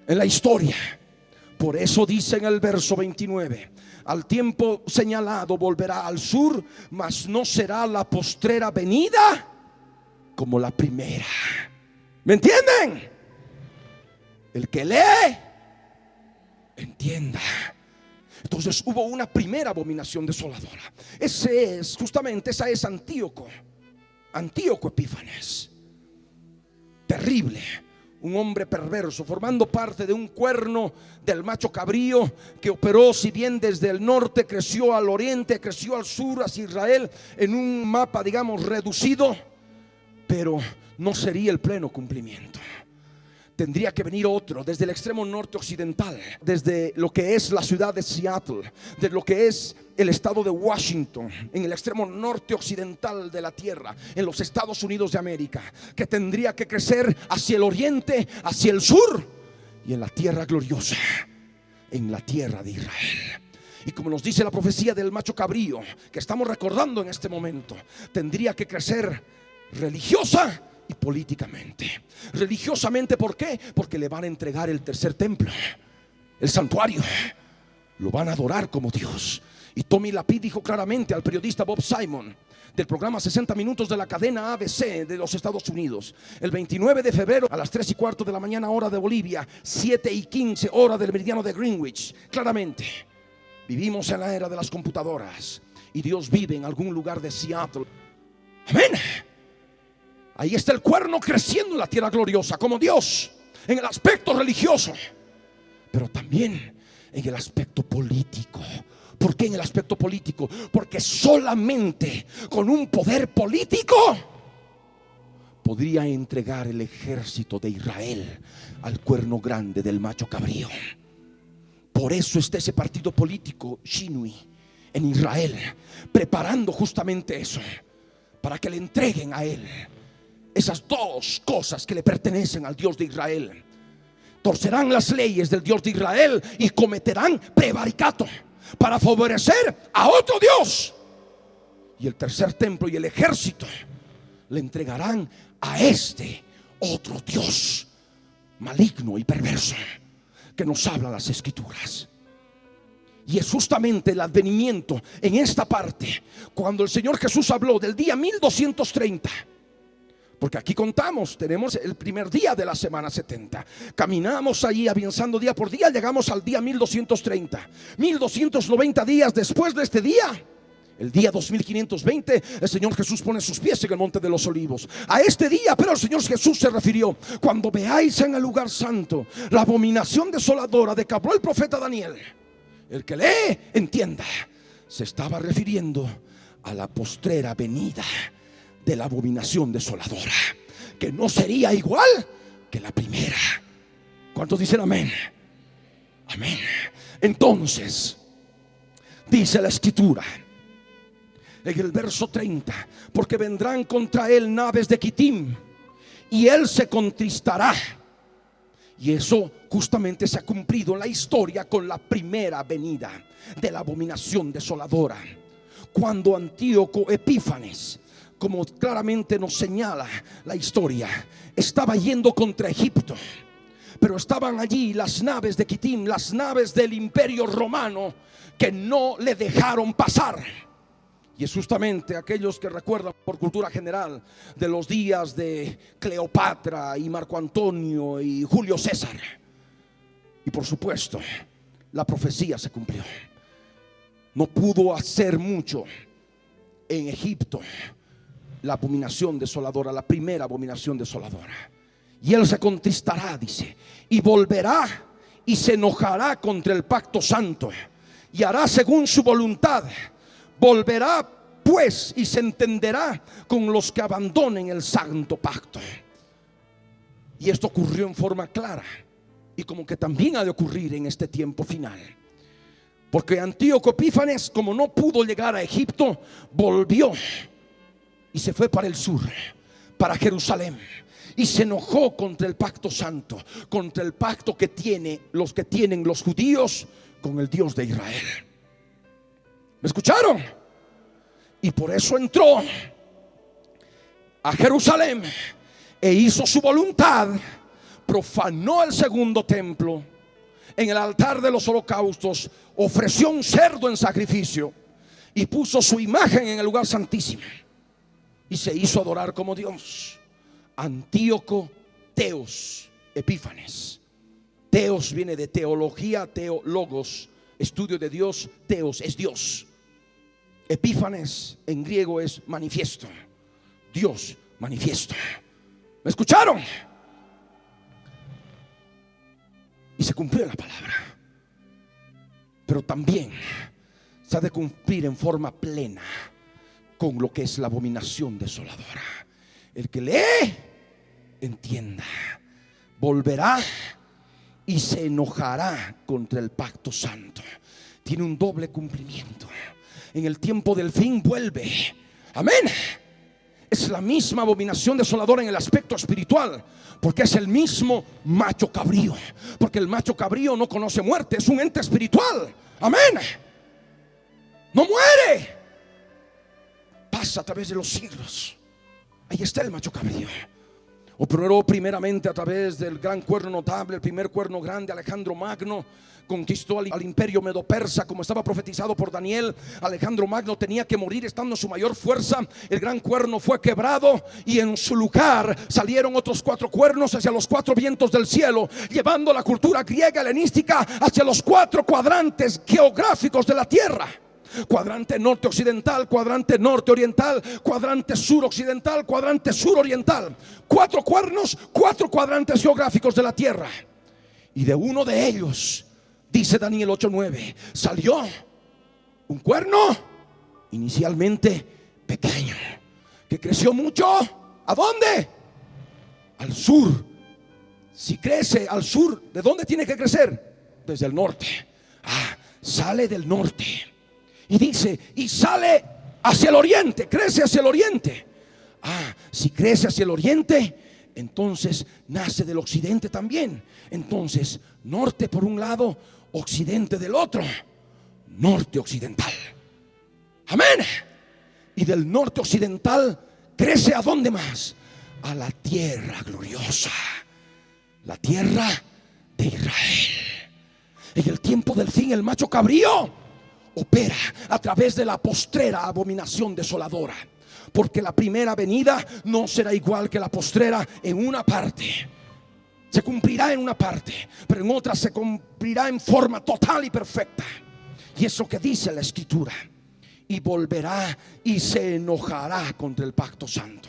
En la historia. Por eso dice en el verso 29: al tiempo señalado volverá al sur, mas no será la postrera venida como la primera. ¿Me entienden? El que lee, entienda. Entonces hubo una primera abominación desoladora. Esa es Antíoco Epífanes. Terrible. Un hombre perverso, formando parte de un cuerno del macho cabrío que operó, si bien desde el norte, creció al oriente, creció al sur, hacia Israel, en un mapa, digamos, reducido, pero no sería el pleno cumplimiento. tendría que venir otro desde el extremo norte occidental, desde lo que es la ciudad de Seattle, de lo que es el estado de Washington, en el extremo norte occidental de la tierra, en los Estados Unidos de América, que tendría que crecer hacia el oriente, hacia el sur y en la tierra gloriosa, en la tierra de Israel. Y como nos dice la profecía del macho cabrío que estamos recordando en este momento, tendría que crecer religiosa y políticamente. Religiosamente, ¿por qué? Porque le van a entregar el tercer templo, el santuario. Lo van a adorar como Dios. Y Tommy Lapid dijo claramente al periodista Bob Simon del programa 60 Minutos de la cadena ABC de los Estados Unidos, el 29 de febrero a las 3:15 de la mañana, hora de Bolivia, 7:15 hora del meridiano de Greenwich, claramente: vivimos en la era de las computadoras y Dios vive en algún lugar de Seattle. Amén. Ahí está el cuerno creciendo en la tierra gloriosa como Dios, en el aspecto religioso, pero también en el aspecto político. ¿Por qué en el aspecto político? Porque solamente con un poder político podría entregar el ejército de Israel al cuerno grande del macho cabrío. Por eso está ese partido político Shinui en Israel, preparando justamente eso, para que le entreguen a él esas dos cosas que le pertenecen al Dios de Israel. Torcerán las leyes del Dios de Israel y cometerán prevaricato para favorecer a otro Dios. Y el tercer templo y el ejército le entregarán a este otro Dios maligno y perverso que nos habla las Escrituras. Y es justamente el advenimiento en esta parte cuando el Señor Jesús habló del día 1230. Porque aquí contamos, tenemos el primer día de la semana 70. Caminamos ahí avanzando día por día, llegamos al día 1230. 1290 días después de este día, el día 2520, el Señor Jesús pone sus pies en el monte de los olivos. A este día, pero el Señor Jesús se refirió: cuando veáis en el lugar santo la abominación desoladora de que habló el profeta Daniel, el que lee, entienda. Se estaba refiriendo a la postrera venida de la abominación desoladora, que no sería igual que la primera. ¿Cuántos dicen amén? Amén. Entonces dice la Escritura en el verso 30: porque vendrán contra él naves de Quitim y él se contristará. Y eso justamente se ha cumplido en la historia con la primera venida de la abominación desoladora, cuando Antíoco Epífanes, como claramente nos señala la historia, estaba yendo contra Egipto. Pero estaban allí las naves de Quitim, las naves del imperio romano, que no le dejaron pasar. Y es justamente aquellos que recuerdan por cultura general de los días de Cleopatra y Marco Antonio y Julio César. Y por supuesto, la profecía se cumplió. No pudo hacer mucho en Egipto la abominación desoladora, la primera abominación desoladora. Y él se contristará, dice, y volverá y se enojará contra el pacto santo y hará según su voluntad. Volverá pues y se entenderá con los que abandonen el santo pacto. Y esto ocurrió en forma clara, y como que también ha de ocurrir en este tiempo final. Porque Antíoco Epífanes, como no pudo llegar a Egipto, volvió y se fue para el sur, para Jerusalén, y se enojó contra el pacto santo, contra el pacto que tienen los judíos con el Dios de Israel. ¿Me escucharon? Y por eso entró a Jerusalén e hizo su voluntad, profanó el segundo templo. En el altar de los holocaustos ofreció un cerdo en sacrificio y puso su imagen en el lugar santísimo y se hizo adorar como Dios. Antíoco Teos Epífanes. Teos viene de teología, teólogos, estudio de Dios. Teos es Dios. Epífanes en griego es manifiesto, Dios manifiesto. ¿Me escucharon? Y se cumplió la palabra, pero también se ha de cumplir en forma plena con lo que es la abominación desoladora. El que lee, entienda. volverá y se enojará contra el pacto santo. Tiene un doble cumplimiento. En el tiempo del fin vuelve. Amén. Es la misma abominación desoladora en el aspecto espiritual, porque es el mismo macho cabrío. Porque el macho cabrío no conoce muerte, es un ente espiritual. Amén. No muere, pasa a través de los siglos. Ahí está el macho cabrío. Operó primeramente a través del gran cuerno notable, el primer cuerno grande, Alejandro Magno. Conquistó al imperio medo-persa, como estaba profetizado por Daniel. Alejandro Magno tenía que morir estando en su mayor fuerza. El gran cuerno fue quebrado y en su lugar salieron otros 4 cuernos hacia los 4 vientos del cielo, llevando la cultura griega helenística hacia los 4 cuadrantes geográficos de la tierra. Cuadrante norte occidental, cuadrante norte oriental, cuadrante sur occidental, cuadrante sur oriental. 4 cuernos, 4 cuadrantes geográficos de la tierra. Y de uno de ellos, dice Daniel 8:9, salió un cuerno inicialmente pequeño, que creció mucho. ¿A dónde? Al sur. Si crece al sur, ¿de dónde tiene que crecer? Desde el norte. Sale del norte. Y dice, y sale hacia el oriente, crece hacia el oriente. Si crece hacia el oriente, entonces nace del occidente también. Entonces, norte por un lado, occidente del otro, norte occidental. Amén. Y del norte occidental crece ¿a dónde más? A la tierra gloriosa, la tierra de Israel. En el tiempo del fin, el macho cabrío opera a través de la postrera abominación desoladora, porque la primera venida no será igual que la postrera en una parte. Se cumplirá en una parte, pero en otra se cumplirá en forma total y perfecta. Y eso que dice la escritura: y volverá y se enojará contra el pacto santo.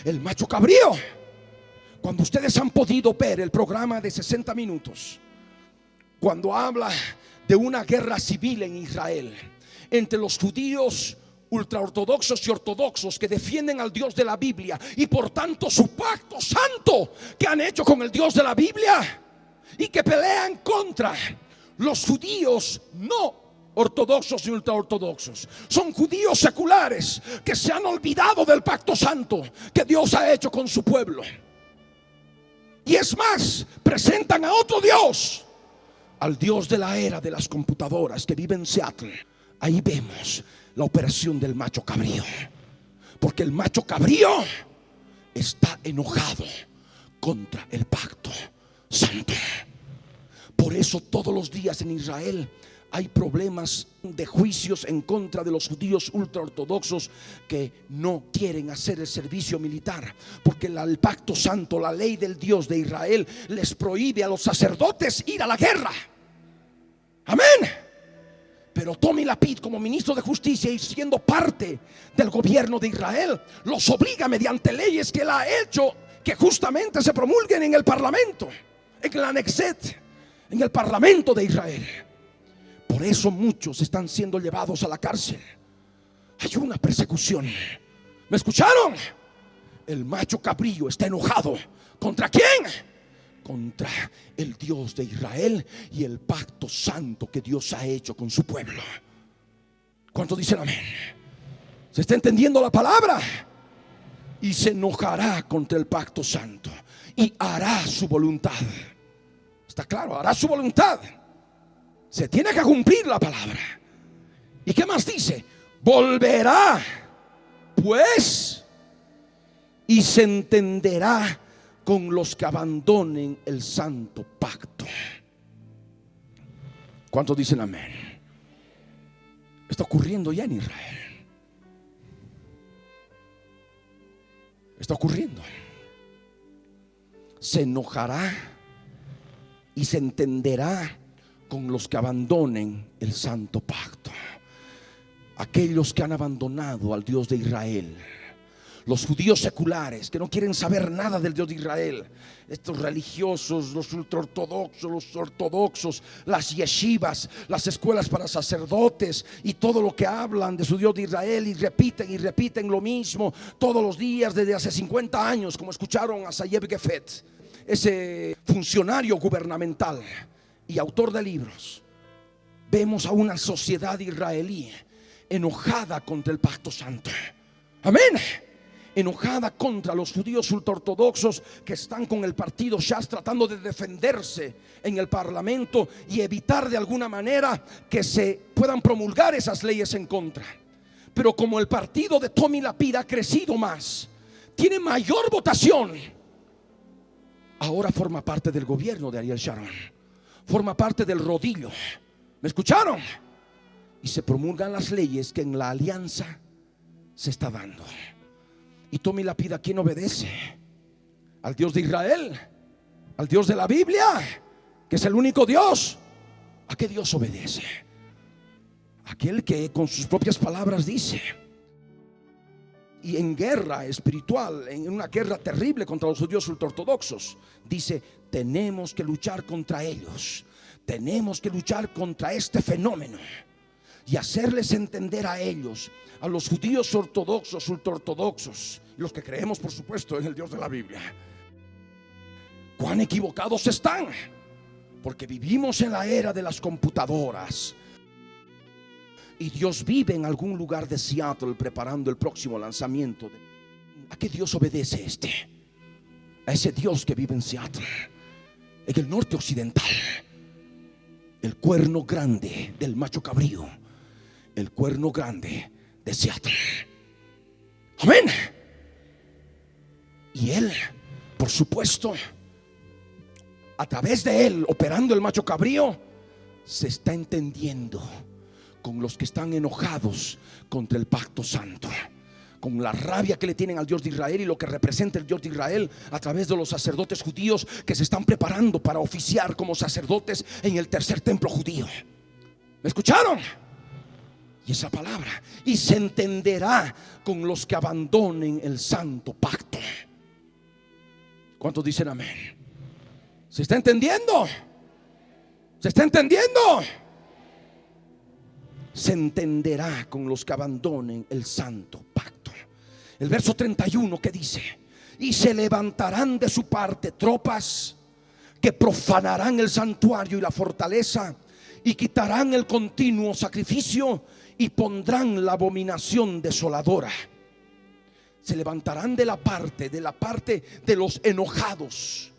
El macho cabrío. Cuando ustedes han podido ver el programa de 60 minutos, cuando habla de una guerra civil en Israel entre los judíos ultraortodoxos y ortodoxos que defienden al Dios de la Biblia y por tanto su pacto santo que han hecho con el Dios de la Biblia, y que pelean contra los judíos no ortodoxos y ultraortodoxos. Son judíos seculares que se han olvidado del pacto santo que Dios ha hecho con su pueblo. Y es más, presentan a otro Dios, al Dios de la era de las computadoras que vive en Seattle. Ahí vemos la operación del macho cabrío, porque el macho cabrío está enojado contra el pacto santo. Por eso todos los días en Israel hay problemas de juicios en contra de los judíos ultraortodoxos que no quieren hacer el servicio militar, porque el pacto santo, la ley del Dios de Israel, les prohíbe a los sacerdotes ir a la guerra. Amén. Pero Tommy Lapid, como ministro de justicia y siendo parte del gobierno de Israel, los obliga mediante leyes que él ha hecho que justamente se promulguen en el parlamento, en la Knesset, en el parlamento de Israel. Por eso muchos están siendo llevados a la cárcel. Hay una persecución. ¿Me escucharon? El macho cabrío está enojado. ¿Contra quién? Contra el Dios de Israel y el pacto santo que Dios ha hecho con su pueblo. ¿Cuántos dicen amén? ¿Se está entendiendo la palabra? Y se enojará contra el pacto santo y hará su voluntad. ¿Está claro? Hará su voluntad. Se tiene que cumplir la palabra. ¿Y qué más dice? Volverá pues y se entenderá con los que abandonen el santo pacto. ¿Cuántos dicen amén? Está ocurriendo ya en Israel. Está ocurriendo. Se enojará y se entenderá con los que abandonen el santo pacto. Aquellos que han abandonado al Dios de Israel, los judíos seculares que no quieren saber nada del Dios de Israel, estos religiosos, los ultraortodoxos, los ortodoxos, las yeshivas, las escuelas para sacerdotes y todo lo que hablan de su Dios de Israel y repiten lo mismo todos los días desde hace 50 años, como escucharon a Sayeb Gefet. ese funcionario gubernamental y autor de libros, vemos a una sociedad israelí enojada contra el pacto santo. Amén. Enojada contra los judíos ultraortodoxos que están con el partido Shas tratando de defenderse en el parlamento y evitar de alguna manera que se puedan promulgar esas leyes en contra. Pero como el partido de Tommy Lapid ha crecido más, tiene mayor votación, ahora forma parte del gobierno de Ariel Sharon, forma parte del rodillo. ¿Me escucharon? Y se promulgan las leyes que en la alianza se está dando. Y Tommy Lapid, ¿a quién obedece? Al Dios de Israel, al Dios de la Biblia, que es el único Dios. ¿A qué Dios obedece? Aquel que con sus propias palabras dice, y en guerra espiritual, en una guerra terrible contra los judíos ultraortodoxos, dice: tenemos que luchar contra ellos, tenemos que luchar contra este fenómeno y hacerles entender a ellos, a los judíos ortodoxos, ultraortodoxos, los que creemos por supuesto en el Dios de la Biblia, cuán equivocados están, porque vivimos en la era de las computadoras y Dios vive en algún lugar de Seattle preparando el próximo lanzamiento. ¿A qué Dios obedece este? A ese Dios que vive en Seattle, en el norte occidental, el cuerno grande del macho cabrío, el cuerno grande de Seattle. Amén. Y él, por supuesto, a través de él, operando el macho cabrío, se está entendiendo con los que están enojados contra el pacto santo, con la rabia que le tienen al Dios de Israel y lo que representa el Dios de Israel a través de los sacerdotes judíos que se están preparando para oficiar como sacerdotes en el tercer templo judío. ¿Me escucharon? Y esa palabra, y se entenderá con los que abandonen el santo pacto. ¿Cuántos dicen amén? ¿Se está entendiendo? ¿Se está entendiendo? Se entenderá con los que abandonen el santo pacto. El verso 31 que dice: y se levantarán de su parte tropas que profanarán el santuario y la fortaleza, y quitarán el continuo sacrificio y pondrán la abominación desoladora. Se levantarán de la parte de los enojados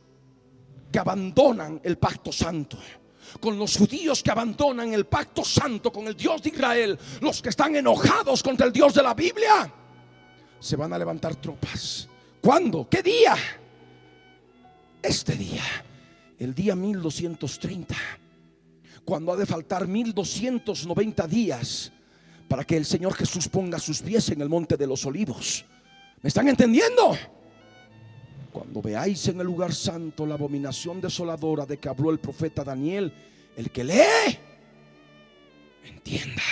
que abandonan el pacto santo, con los judíos que abandonan el pacto santo con el Dios de Israel, los que están enojados contra el Dios de la Biblia. Se van a levantar tropas. ¿Cuándo? ¿Qué día? Este día, el día 1230, cuando ha de faltar 1290 días para que el Señor Jesús ponga sus pies en el monte de los olivos. ¿Me están entendiendo? Cuando veáis en el lugar santo la abominación desoladora de que habló el profeta Daniel, el que lee, entienda.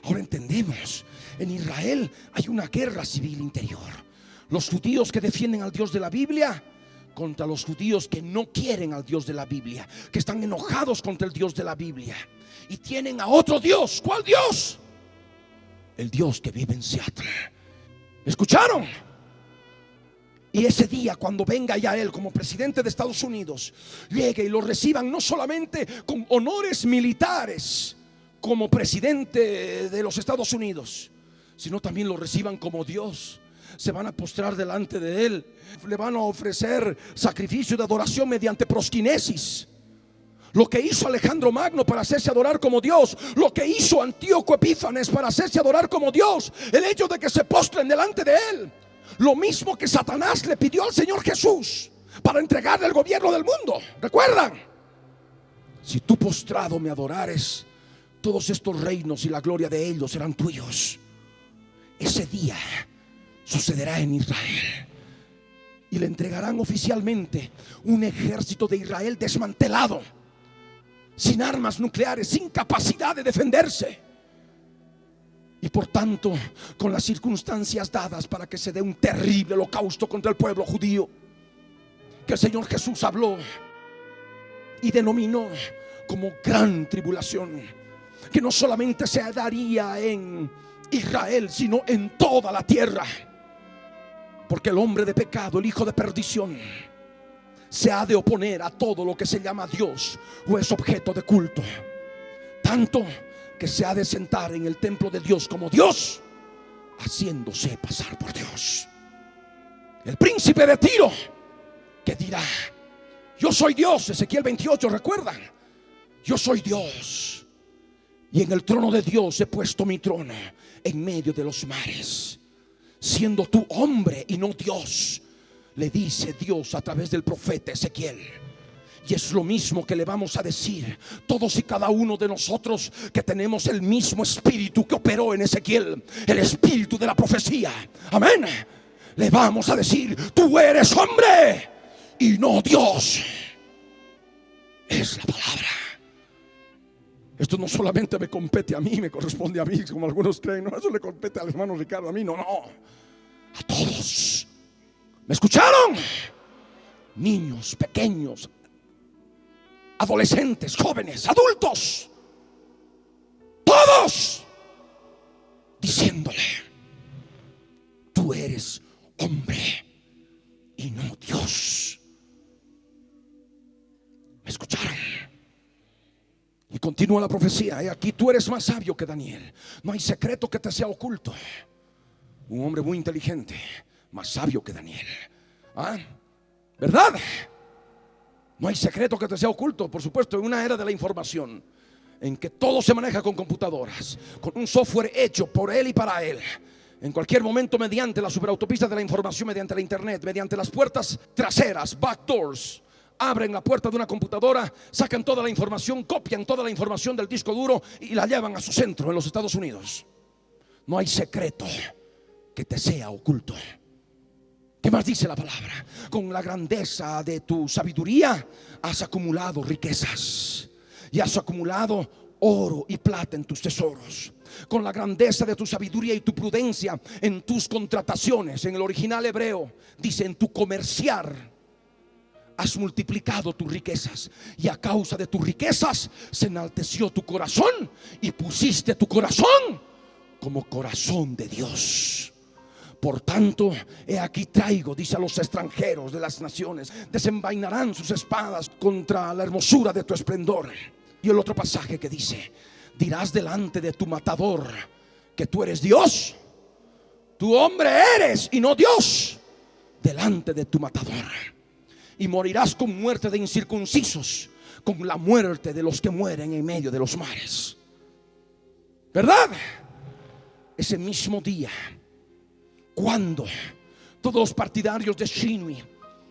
Ahora entendemos. En Israel hay una guerra civil interior. Los judíos que defienden al Dios de la Biblia contra los judíos que no quieren al Dios de la Biblia, que están enojados contra el Dios de la Biblia y tienen a otro Dios. ¿Cuál Dios? El Dios que vive en Seattle. ¿Escucharon? Y ese día, cuando venga ya él como presidente de Estados Unidos, llegue y lo reciban no solamente con honores militares como presidente de los Estados Unidos, sino también lo reciban como Dios. Se van a postrar delante de él, le van a ofrecer sacrificio de adoración mediante prosquinesis. Lo que hizo Alejandro Magno para hacerse adorar como Dios, lo que hizo Antíoco Epífanes para hacerse adorar como Dios, el hecho de que se postren delante de él. Lo mismo que Satanás le pidió al Señor Jesús para entregarle el gobierno del mundo. ¿Recuerdan? Si tú postrado me adorares, todos estos reinos y la gloria de ellos serán tuyos. Ese día sucederá en Israel y le entregarán oficialmente un ejército de Israel desmantelado, sin armas nucleares, sin capacidad de defenderse, y por tanto con las circunstancias dadas para que se dé un terrible holocausto contra el pueblo judío, que el Señor Jesús habló y denominó como gran tribulación, que no solamente se daría en Israel, sino en toda la tierra, porque el hombre de pecado, el hijo de perdición, se ha de oponer a todo lo que se llama Dios o es objeto de culto, tanto que se ha de sentar en el templo de Dios como Dios, haciéndose pasar por Dios. El príncipe de Tiro, que dirá: yo soy Dios. Ezequiel 28, ¿recuerdan? Yo soy Dios, y en el trono de Dios he puesto mi trono en medio de los mares. Siendo tú hombre y no Dios, le dice Dios a través del profeta Ezequiel. Y es lo mismo que le vamos a decir todos y cada uno de nosotros, que tenemos el mismo espíritu que operó en Ezequiel, el espíritu de la profecía. Amén. Le vamos a decir: tú eres hombre y no Dios. Es la palabra. Esto no solamente me compete a mí, me corresponde a mí, como algunos creen. No, eso le compete al hermano Ricardo, a mí no, a todos. ¿Me escucharon? Niños pequeños, adolescentes, jóvenes, adultos, todos diciéndole: tú eres hombre y no Dios. ¿Me escucharon? Y continúa la profecía: y aquí tú eres más sabio que Daniel. No hay secreto que te sea oculto. Un hombre muy inteligente, más sabio que Daniel. ¿Verdad? No hay secreto que te sea oculto. Por supuesto, en una era de la información, en que todo se maneja con computadoras, con un software hecho por él y para él, en cualquier momento, mediante la superautopista de la información, mediante la internet, mediante las puertas traseras, backdoors, abren la puerta de una computadora, sacan toda la información, copian toda la información del disco duro y la llevan a su centro en los Estados Unidos. No hay secreto que te sea oculto. ¿Qué más dice la palabra? Con la grandeza de tu sabiduría has acumulado riquezas y has acumulado oro y plata en tus tesoros. Con la grandeza de tu sabiduría y tu prudencia en tus contrataciones. En el original hebreo dice: en tu comerciar has multiplicado tus riquezas, y a causa de tus riquezas se enalteció tu corazón, y pusiste tu corazón como corazón de Dios. Por tanto, he aquí traigo, dice, a los extranjeros de las naciones, desenvainarán sus espadas contra la hermosura de tu esplendor. Y el otro pasaje que dice: dirás delante de tu matador que tú eres Dios. Tu hombre eres y no Dios delante de tu matador. Y morirás con muerte de incircuncisos, con la muerte de los que mueren en medio de los mares. ¿Verdad? Ese mismo día, cuando todos los partidarios de Shinui,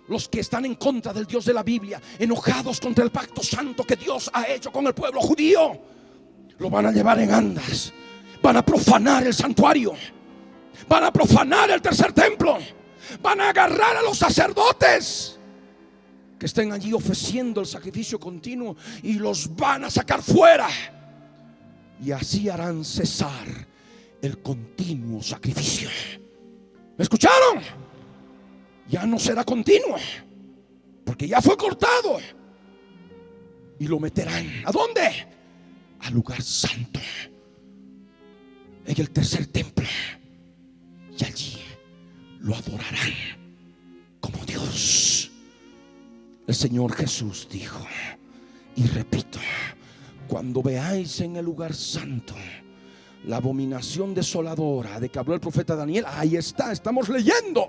los que están en contra del Dios de la Biblia, enojados contra el pacto santo que Dios ha hecho con el pueblo judío, lo van a llevar en andas, van a profanar el santuario, van a profanar el tercer templo, van a agarrar a los sacerdotes que estén allí ofreciendo el sacrificio continuo y los van a sacar fuera, y así harán cesar el continuo sacrificio. ¿Me escucharon? Ya no será continuo, porque ya fue cortado, y lo meterán ¿a dónde? Al lugar santo, en el tercer templo, y allí lo adorarán como Dios. El Señor Jesús dijo, y repito: cuando veáis en el lugar santo la abominación desoladora de que habló el profeta Daniel, ahí está, estamos leyendo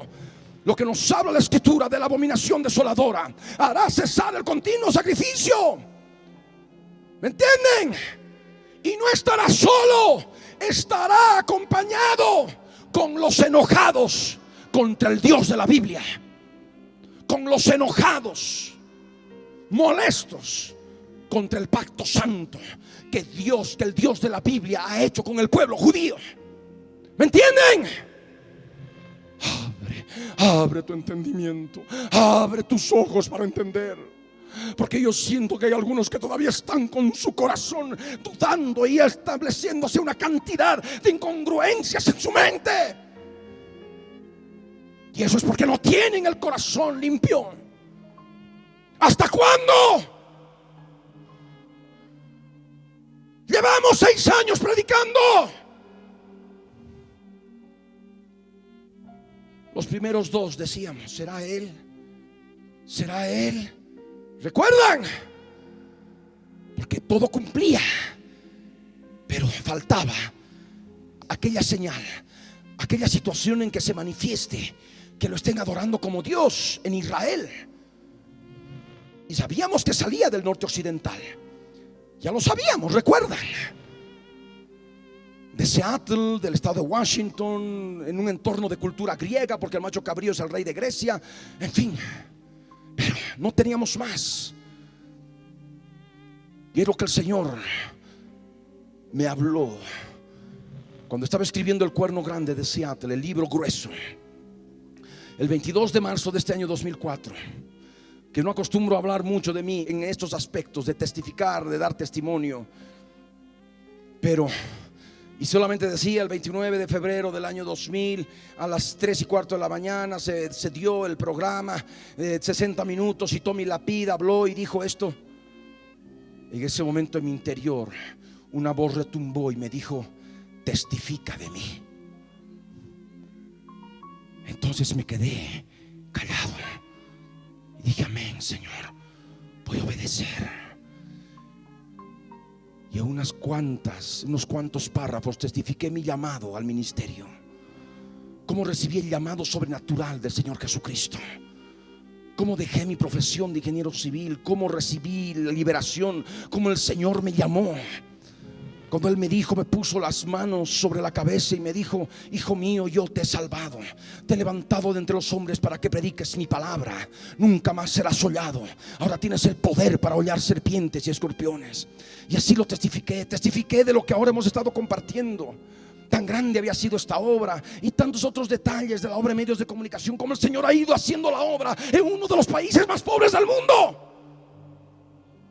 lo que nos habla la escritura de la abominación desoladora. Hará cesar el continuo sacrificio. ¿Me entienden? Y no estará solo, estará acompañado con los enojados contra el Dios de la Biblia, con los enojados, molestos contra el pacto santo que el Dios de la Biblia ha hecho con el pueblo judío. ¿Me entienden? Abre tu entendimiento, abre tus ojos para entender, porque yo siento que hay algunos que todavía están con su corazón dudando y estableciéndose una cantidad de incongruencias en su mente. Y eso es porque no tienen el corazón limpio. ¿Hasta cuándo? Llevamos 6 años predicando. Los primeros 2 decíamos: ¿será él? ¿Será Él? ¿Recuerdan? Porque todo cumplía, pero faltaba aquella señal, aquella situación en que se manifieste, que lo estén adorando como Dios en Israel. Y sabíamos que salía del norte occidental. Ya lo sabíamos, recuerdan. De Seattle, del estado de Washington, en un entorno de cultura griega, porque el macho cabrío es el rey de Grecia. En fin, pero no teníamos más. Y es lo que el Señor me habló cuando estaba escribiendo El Cuerno Grande de Seattle, el libro grueso, el 22 de marzo de este año 2004. Que no acostumbro a hablar mucho de mí en estos aspectos, de testificar, de dar testimonio, pero, y solamente decía, el 29 de febrero del año 2000 a las 3:15 de la mañana se dio el programa de 60 minutos y Tommy Lapid habló y dijo esto. En ese momento en mi interior una voz retumbó y me dijo: testifica de mí. Entonces me quedé callado y dije: amén, Señor, voy a obedecer. Y a unos cuantos párrafos testifiqué mi llamado al ministerio, cómo recibí el llamado sobrenatural del Señor Jesucristo, cómo dejé mi profesión de ingeniero civil, cómo recibí la liberación, cómo el Señor me llamó. Cuando Él me dijo, me puso las manos sobre la cabeza y me dijo: hijo mío, yo te he salvado, te he levantado de entre los hombres para que prediques mi palabra. Nunca más serás hollado. Ahora tienes el poder para hollar serpientes y escorpiones. Y así lo testifiqué de lo que ahora hemos estado compartiendo. Tan grande había sido esta obra y tantos otros detalles de la obra en medios de comunicación, como el Señor ha ido haciendo la obra en uno de los países más pobres del mundo.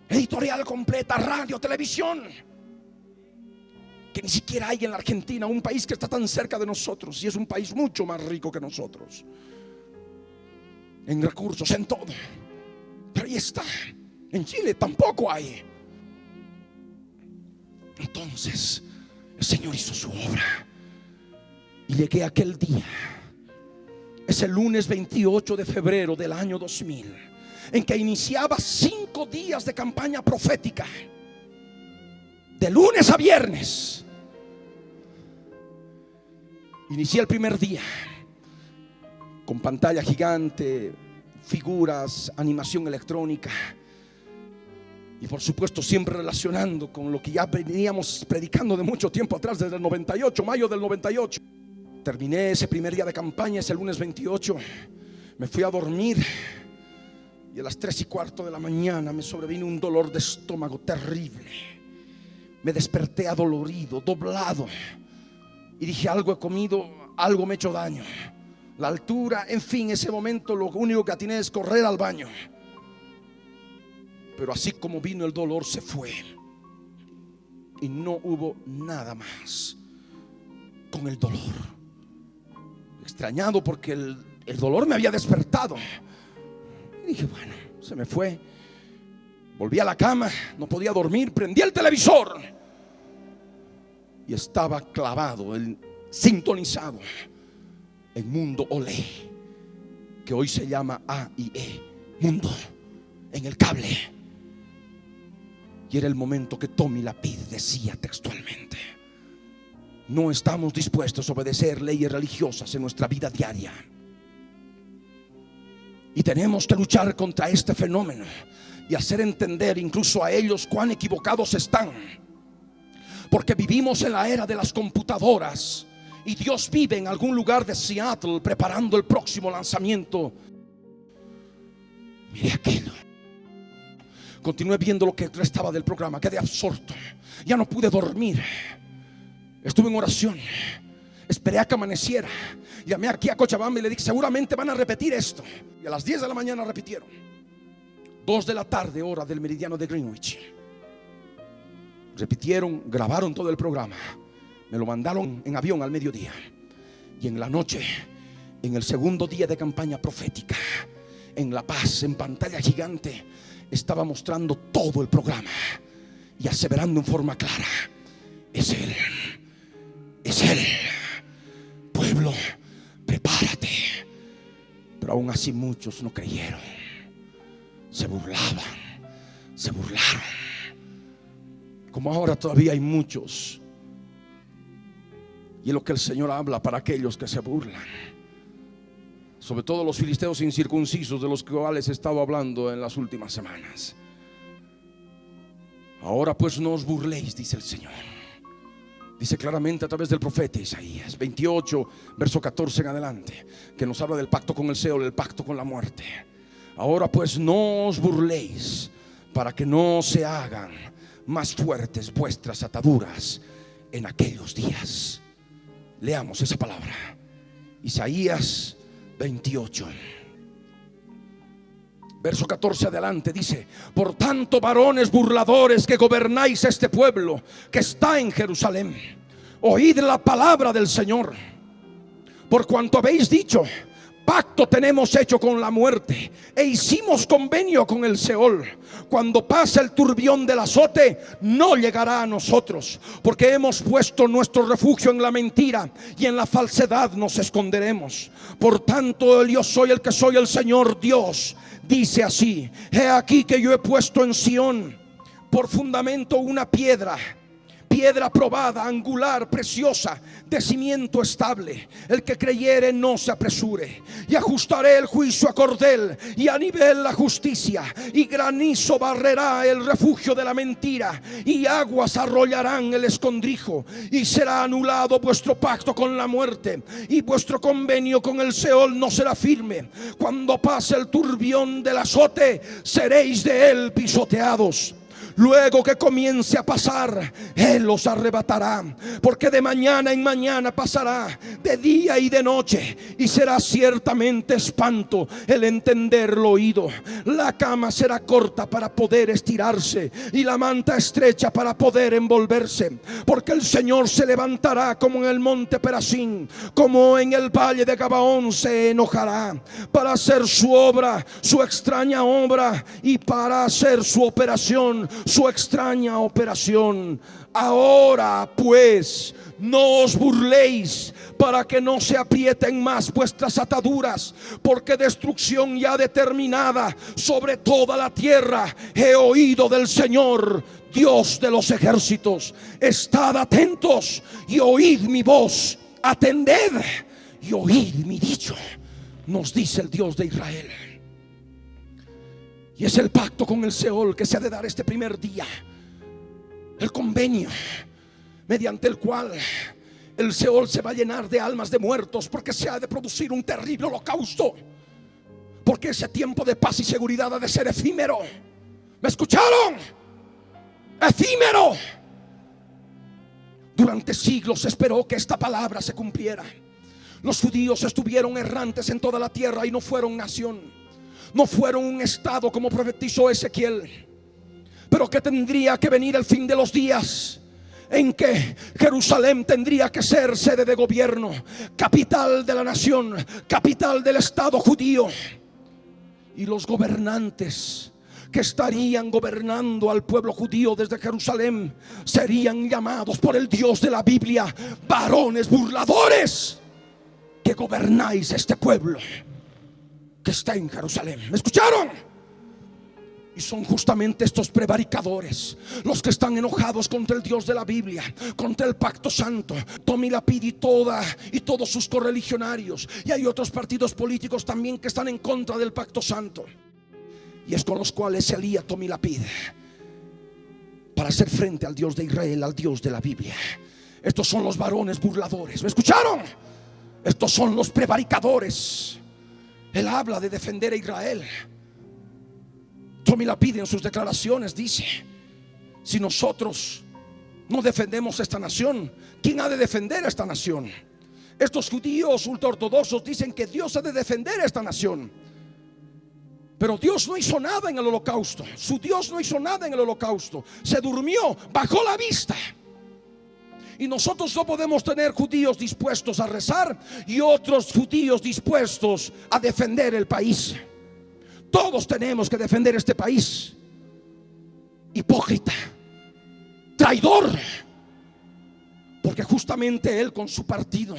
Editorial completa, radio, televisión, que ni siquiera hay en la Argentina, un país que está tan cerca de nosotros y es un país mucho más rico que nosotros en recursos, en todo. Pero ahí está. En Chile tampoco hay. Entonces el Señor hizo su obra y llegué aquel día. Es el lunes 28 de febrero del año 2000, en que iniciaba 5 días de campaña profética, de lunes a viernes. Inicié el primer día con pantalla gigante, figuras, animación electrónica y por supuesto siempre relacionando con lo que ya veníamos predicando de mucho tiempo atrás, desde el 98, mayo del 98. Terminé ese primer día de campaña, ese lunes 28. Me fui a dormir y a las 3:15 de la mañana me sobrevino un dolor de estómago terrible. Me desperté adolorido, doblado, y dije: algo he comido, algo me ha hecho daño. La altura, en fin, ese momento lo único que atiné es correr al baño. Pero así como vino el dolor, se fue y no hubo nada más con el dolor. Extrañado porque el dolor me había despertado. Y dije: bueno, se me fue. Volví a la cama, no podía dormir, prendí el televisor y estaba clavado, sintonizado en Mundo Olé, que hoy se llama AIE Mundo, en el cable. Y era el momento que Tommy Lapid decía textualmente: no estamos dispuestos a obedecer leyes religiosas en nuestra vida diaria, y tenemos que luchar contra este fenómeno y hacer entender incluso a ellos cuán equivocados están, porque vivimos en la era de las computadoras y Dios vive en algún lugar de Seattle preparando el próximo lanzamiento. Mire aquello. Continué viendo lo que restaba del programa, quedé absorto, ya no pude dormir. Estuve en oración, esperé a que amaneciera, llamé aquí a Cochabamba y le dije: seguramente van a repetir esto. Y a las 10 de la mañana repitieron. 2 de la tarde, hora del meridiano de Greenwich. Repitieron, grabaron todo el programa, me lo mandaron en avión al mediodía. Y en la noche, en el segundo día de campaña profética, en La Paz, en pantalla gigante, estaba mostrando todo el programa y aseverando en forma clara: es Él, es Él. Pueblo, prepárate. Pero aún así muchos no creyeron. se burlaban, se burlaron. Como ahora todavía hay muchos. Y es lo que el Señor habla para aquellos que se burlan, sobre todo los filisteos incircuncisos, de los cuales he estado hablando en las últimas semanas. Ahora pues no os burléis, dice el Señor. Dice claramente a través del profeta Isaías 28, verso 14 en adelante, que nos habla del pacto con el Seol, el pacto con la muerte. Ahora pues no os burléis, para que no se hagan más fuertes vuestras ataduras en aquellos días. Leamos esa palabra, Isaías 28, verso 14 adelante, dice: por tanto, varones burladores que gobernáis este pueblo que está en Jerusalén, oíd la palabra del Señor. Por cuanto habéis dicho: pacto tenemos hecho con la muerte, e hicimos convenio con el Seol, cuando pase el turbión del azote, no llegará a nosotros, porque hemos puesto nuestro refugio en la mentira, y en la falsedad nos esconderemos. Por tanto, yo soy el que soy, el Señor Dios dice así: he aquí que yo he puesto en Sión por fundamento una piedra, piedra probada, angular, preciosa, de cimiento estable. El que creyere no se apresure. Y ajustaré el juicio a cordel, y a nivel la justicia, y granizo barrerá el refugio de la mentira, y aguas arrollarán el escondrijo. Y será anulado vuestro pacto con la muerte, y vuestro convenio con el Seol no será firme. Cuando pase el turbión del azote, seréis de él pisoteados. Luego que comience a pasar, Él los arrebatará, porque de mañana en mañana pasará, de día y de noche, y será ciertamente espanto el entenderlo oído. La cama será corta para poder estirarse, y la manta estrecha para poder envolverse, porque el Señor se levantará como en el monte Perasín, como en el valle de Gabaón se enojará, para hacer su obra, su extraña obra, y para hacer su operación, su extraña operación. Ahora pues no os burléis, para que no se aprieten más vuestras ataduras, porque destrucción ya determinada sobre toda la tierra he oído del Señor, Dios de los ejércitos. Estad atentos y oíd mi voz, atended y oíd mi dicho, nos dice el Dios de Israel. Y es el pacto con el Seol que se ha de dar este primer día, el convenio mediante el cual el Seol se va a llenar de almas de muertos, porque se ha de producir un terrible holocausto, porque ese tiempo de paz y seguridad ha de ser efímero. ¿Me escucharon? Efímero. Durante siglos se esperó que esta palabra se cumpliera. Los judíos estuvieron errantes en toda la tierra y no fueron nación, no fueron un estado como profetizó Ezequiel, pero que tendría que venir el fin de los días, en que Jerusalén tendría que ser sede de gobierno, capital de la nación, capital del estado judío. Y los gobernantes que estarían gobernando al pueblo judío desde Jerusalén serían llamados por el Dios de la Biblia: varones burladores que gobernáis este pueblo que está en Jerusalén. ¿Me escucharon? Y son justamente estos prevaricadores los que están enojados contra el Dios de la Biblia, contra el pacto santo. Tommy Lapid y todos sus correligionarios, y hay otros partidos políticos también que están en contra del pacto santo, y es con los cuales se alía Tommy Lapid para hacer frente al Dios de Israel, al Dios de la Biblia. Estos son los varones burladores. ¿Me escucharon? Estos son los prevaricadores. Él habla de defender a Israel. Tommy Lapid en sus declaraciones dice: si nosotros no defendemos esta nación, ¿quién ha de defender a esta nación? Estos judíos ultraortodoxos dicen que Dios ha de defender a esta nación, pero Dios no hizo nada en el holocausto. Su Dios no hizo nada en el holocausto. Se durmió, bajó la vista. Y nosotros no podemos tener judíos dispuestos a rezar y otros judíos dispuestos a defender el país. Todos tenemos que defender este país. Hipócrita, traidor, porque justamente él con su partido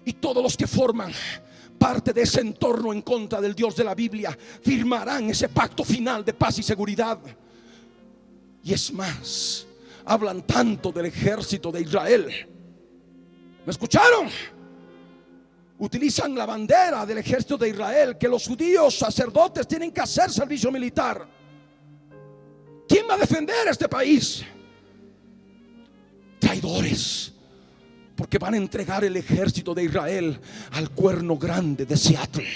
y todos los que forman parte de ese entorno en contra del Dios de la Biblia firmarán ese pacto final de paz y seguridad. Y es más, hablan tanto del ejército de Israel. ¿Me escucharon? Utilizan la bandera del ejército de Israel, que los judíos sacerdotes tienen que hacer servicio militar. ¿Quién va a defender este país? Traidores, porque van a entregar el ejército de Israel al cuerno grande de Seattle.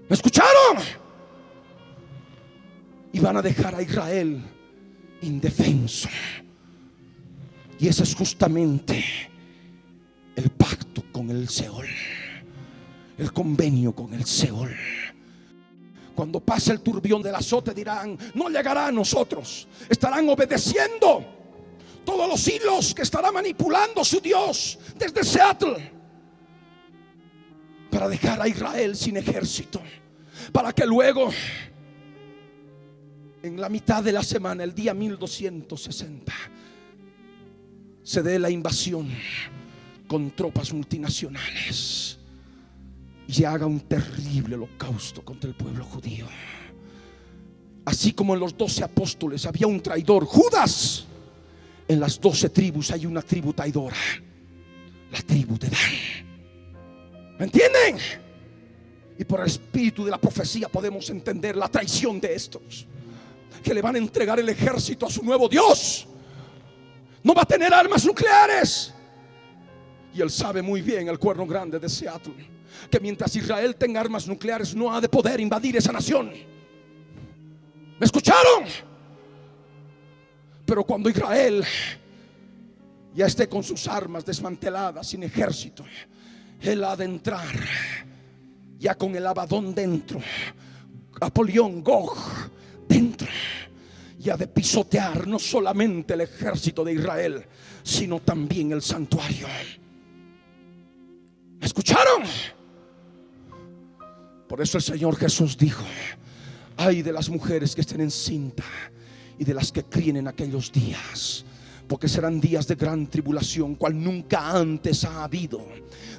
¿Me escucharon? Y van a dejar a Israel indefenso. Y ese es justamente el pacto con el Seol, el convenio con el Seol. Cuando pase el turbión del azote dirán: no llegará a nosotros. Estarán obedeciendo todos los hilos que estará manipulando su Dios desde Seattle, para dejar a Israel sin ejército, para que luego, en la mitad de la semana, el día 1260, se dé la invasión con tropas multinacionales y se haga un terrible holocausto contra el pueblo judío. Así como en los 12 apóstoles había un traidor, Judas, en las 12 tribus hay una tribu traidora, la tribu de Dan. ¿Me entienden? Y por el espíritu de la profecía podemos entender la traición de estos, que le van a entregar el ejército a su nuevo Dios. No va a tener armas nucleares. Y él sabe muy bien, el cuerno grande de Seattle, que mientras Israel tenga armas nucleares no ha de poder invadir esa nación. ¿Me escucharon? Pero cuando Israel ya esté con sus armas desmanteladas, sin ejército, él ha de entrar ya con el Abadón dentro, Apolión, Gog dentro, y ha de pisotear no solamente el ejército de Israel, sino también el santuario. ¿Me escucharon? Por eso el Señor Jesús dijo: ay de las mujeres que estén encinta y de las que críen en aquellos días, porque serán días de gran tribulación, cual nunca antes ha habido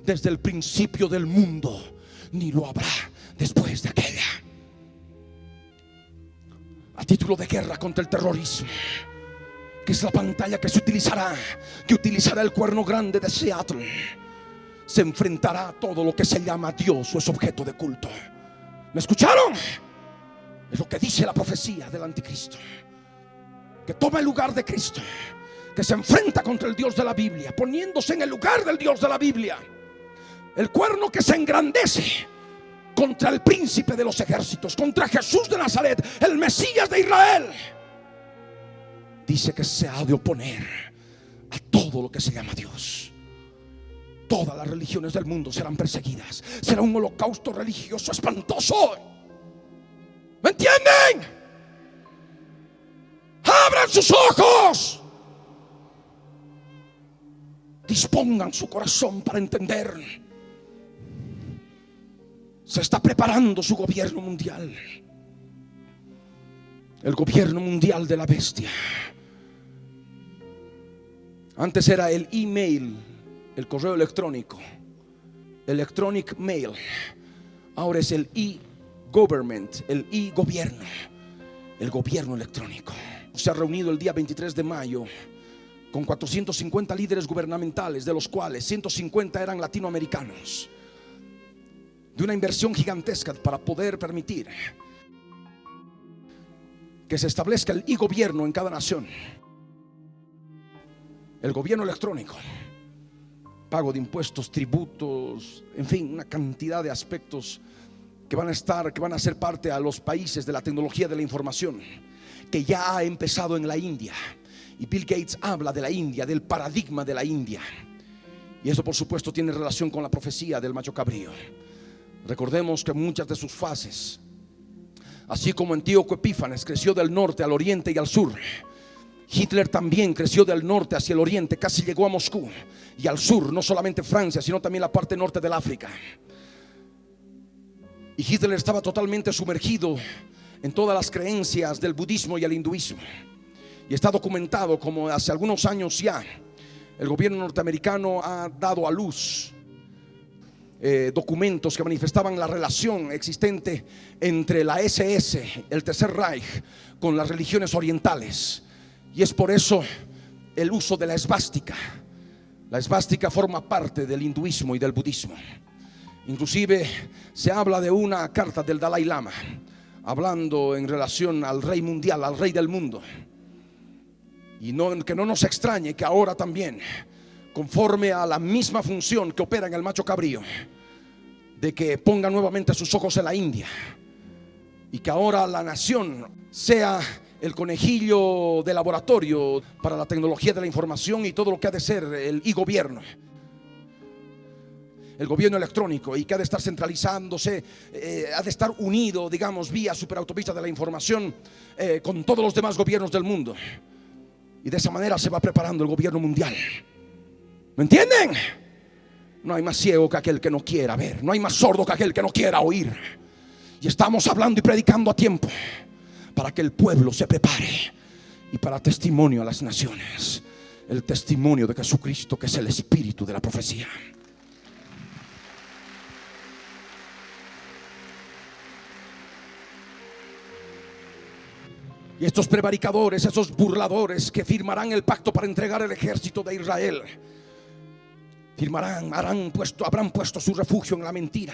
desde el principio del mundo, ni lo habrá después de aquella. A título de guerra contra el terrorismo, que es la pantalla que se utilizará, que utilizará el cuerno grande de Seattle, se enfrentará a todo lo que se llama Dios o es objeto de culto. ¿Me escucharon? Es lo que dice la profecía del anticristo, que toma el lugar de Cristo, que se enfrenta contra el Dios de la Biblia, poniéndose en el lugar del Dios de la Biblia. El cuerno que se engrandece contra el príncipe de los ejércitos, contra Jesús de Nazaret, el Mesías de Israel. Dice que se ha de oponer a todo lo que se llama Dios. Todas las religiones del mundo serán perseguidas. Será un holocausto religioso espantoso. ¿Me entienden? Abran sus ojos, dispongan su corazón para entender. Se está preparando su gobierno mundial, el gobierno mundial de la bestia. Antes era el email, el correo electrónico, electronic mail. Ahora es el e-government, el e-gobierno, el gobierno electrónico. Se ha reunido el día 23 de mayo con 450 líderes gubernamentales, de los cuales 150 eran latinoamericanos, de una inversión gigantesca para poder permitir que se establezca el e-gobierno en cada nación. El gobierno electrónico, pago de impuestos, tributos, en fin, una cantidad de aspectos que van a ser parte a los países de la tecnología de la información, que ya ha empezado en la India. Y Bill Gates habla de la India, del paradigma de la India. Y eso por supuesto tiene relación con la profecía del macho cabrío. Recordemos que muchas de sus fases, así como Antíoco Epífanes creció del norte al oriente y al sur, Hitler también creció del norte hacia el oriente, casi llegó a Moscú, y al sur, no solamente Francia, sino también la parte norte del África. Y Hitler estaba totalmente sumergido en todas las creencias del budismo y el hinduismo. Y está documentado como hace algunos años ya el gobierno norteamericano ha dado a luz documentos que manifestaban la relación existente entre la SS, el Tercer Reich, con las religiones orientales. Y es por eso el uso de la esvástica. La esvástica forma parte del hinduismo y del budismo. Inclusive se habla de una carta del Dalai Lama hablando en relación al rey mundial, al rey del mundo. Y que no nos extrañe que ahora también, conforme a la misma función que opera en el macho cabrío, de que ponga nuevamente sus ojos en la India, y que ahora la nación sea el conejillo de laboratorio para la tecnología de la información y todo lo que ha de ser el e-gobierno, el gobierno electrónico, y que ha de estar centralizándose, ha de estar unido, digamos, vía superautopista de la información con todos los demás gobiernos del mundo. Y de esa manera se va preparando el gobierno mundial. ¿Me entienden? No hay más ciego que aquel que no quiera ver. No hay más sordo que aquel que no quiera oír. Y estamos hablando y predicando a tiempo para que el pueblo se prepare y para testimonio a las naciones, el testimonio de Jesucristo, que es el espíritu de la profecía. Y estos prevaricadores, esos burladores que firmarán el pacto para entregar el ejército de Israel, habrán puesto su refugio en la mentira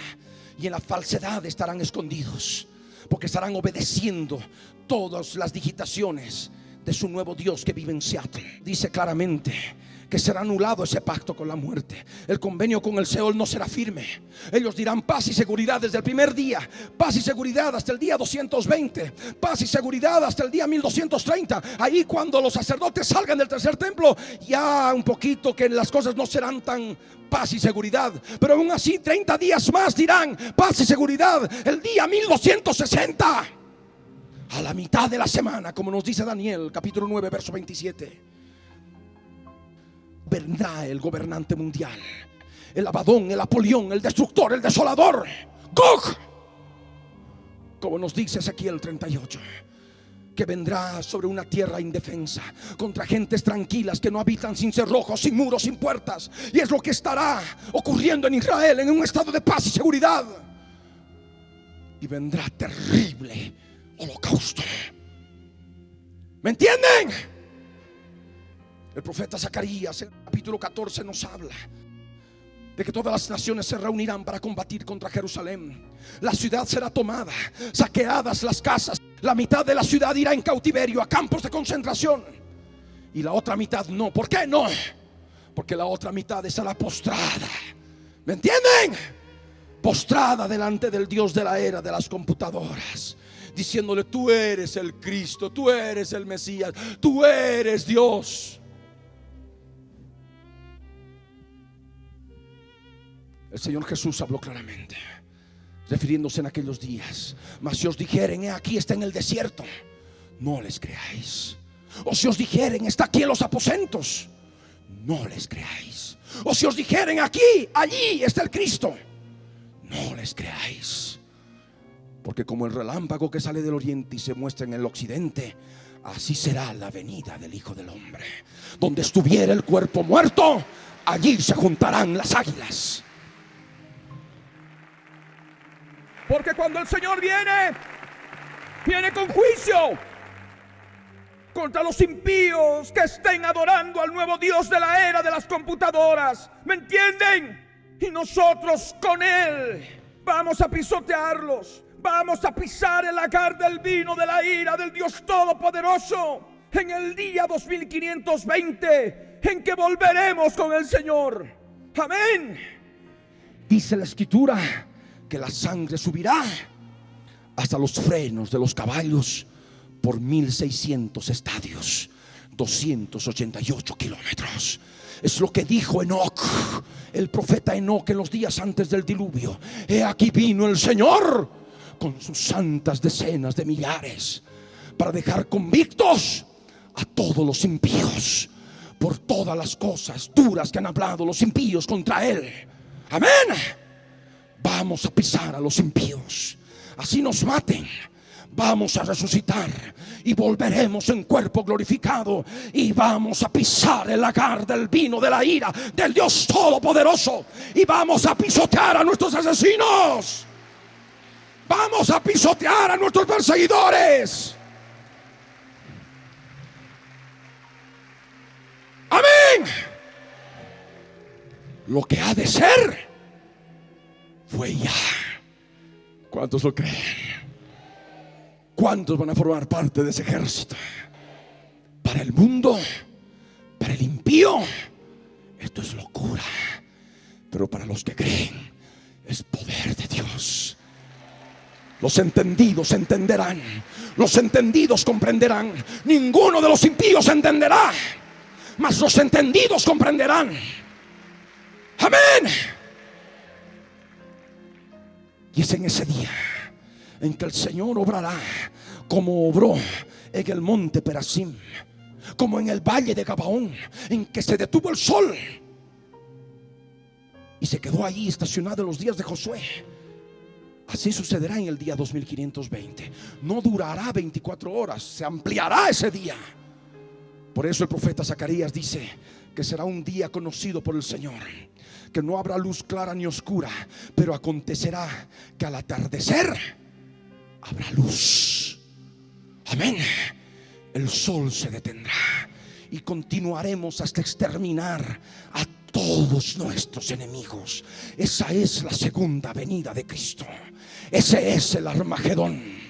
y en la falsedad estarán escondidos, porque estarán obedeciendo todas las digitaciones de su nuevo Dios que vive en Seattle. Dice claramente que será anulado ese pacto con la muerte. El convenio con el Seol no será firme. Ellos dirán paz y seguridad desde el primer día, paz y seguridad hasta el día 220, paz y seguridad hasta el día 1230. Ahí cuando los sacerdotes salgan del tercer templo, ya un poquito que las cosas no serán tan paz y seguridad, pero aún así 30 días más dirán paz y seguridad. El día 1260, a la mitad de la semana, como nos dice Daniel capítulo 9 verso 27, vendrá el gobernante mundial, el Abadón, el Apolión, el destructor, el desolador, Gog, como nos dice Ezequiel 38, que vendrá sobre una tierra indefensa, contra gentes tranquilas que no habitan, sin cerrojos, sin muros, sin puertas. Y es lo que estará ocurriendo en Israel, en un estado de paz y seguridad. Y vendrá terrible holocausto. ¿Me entienden? El profeta Zacarías en el capítulo 14 nos habla de que todas las naciones se reunirán para combatir contra Jerusalén. La ciudad será tomada, saqueadas las casas. La mitad de la ciudad irá en cautiverio a campos de concentración, y la otra mitad no. ¿Por qué no? Porque la otra mitad estará postrada. ¿Me entienden? Postrada delante del Dios de la era de las computadoras, diciéndole: tú eres el Cristo, tú eres el Mesías, tú eres Dios. El Señor Jesús habló claramente, refiriéndose en aquellos días: mas si os dijeren, he aquí está en el desierto, no les creáis. O si os dijeren, está aquí en los aposentos, no les creáis. O si os dijeren, aquí, allí está el Cristo, no les creáis. Porque como el relámpago que sale del oriente y se muestra en el occidente, así será la venida del Hijo del Hombre. Donde estuviera el cuerpo muerto, allí se juntarán las águilas. Porque cuando el Señor viene con juicio contra los impíos que estén adorando al nuevo Dios de la era de las computadoras. ¿Me entienden? Y nosotros con Él vamos a pisotearlos. Vamos a pisar el lagar del vino de la ira del Dios Todopoderoso en el día 2520, en que volveremos con el Señor. Amén. Dice la Escritura que la sangre subirá hasta los frenos de los caballos por 1600 estadios, 288 kilómetros. Es lo que dijo Enoc, el profeta Enoc, en los días antes del diluvio. He aquí vino el Señor con sus santas decenas de millares para dejar convictos a todos los impíos por todas las cosas duras que han hablado los impíos contra Él. Amén. Vamos a pisar a los impíos, así nos maten. vamos a resucitar y volveremos en cuerpo glorificado y vamos a pisar el lagar del vino de la ira del Dios Todopoderoso y vamos a pisotear a nuestros asesinos, vamos a pisotear a nuestros perseguidores. Amén. Lo que ha de ser fue ya. ¿Cuántos lo creen? ¿Cuántos van a formar parte de ese ejército? Para el mundo, para el impío, esto es locura. Pero para los que creen, es poder de Dios. Los entendidos entenderán, los entendidos comprenderán. Ninguno de los impíos entenderá, mas los entendidos comprenderán. Amén. Y es en ese día en que el Señor obrará como obró en el monte Perasim, como en el valle de Gabaón, en que se detuvo el sol y se quedó ahí estacionado en los días de Josué. Así sucederá en el día 2520. No durará 24 horas, se ampliará ese día. Por eso el profeta Zacarías dice que será un día conocido por el Señor, que no habrá luz clara ni oscura, pero acontecerá que al atardecer habrá luz. Amén. El sol se detendrá y continuaremos hasta exterminar a todos nuestros enemigos. Esa es la segunda venida de Cristo. Ese es el Armagedón.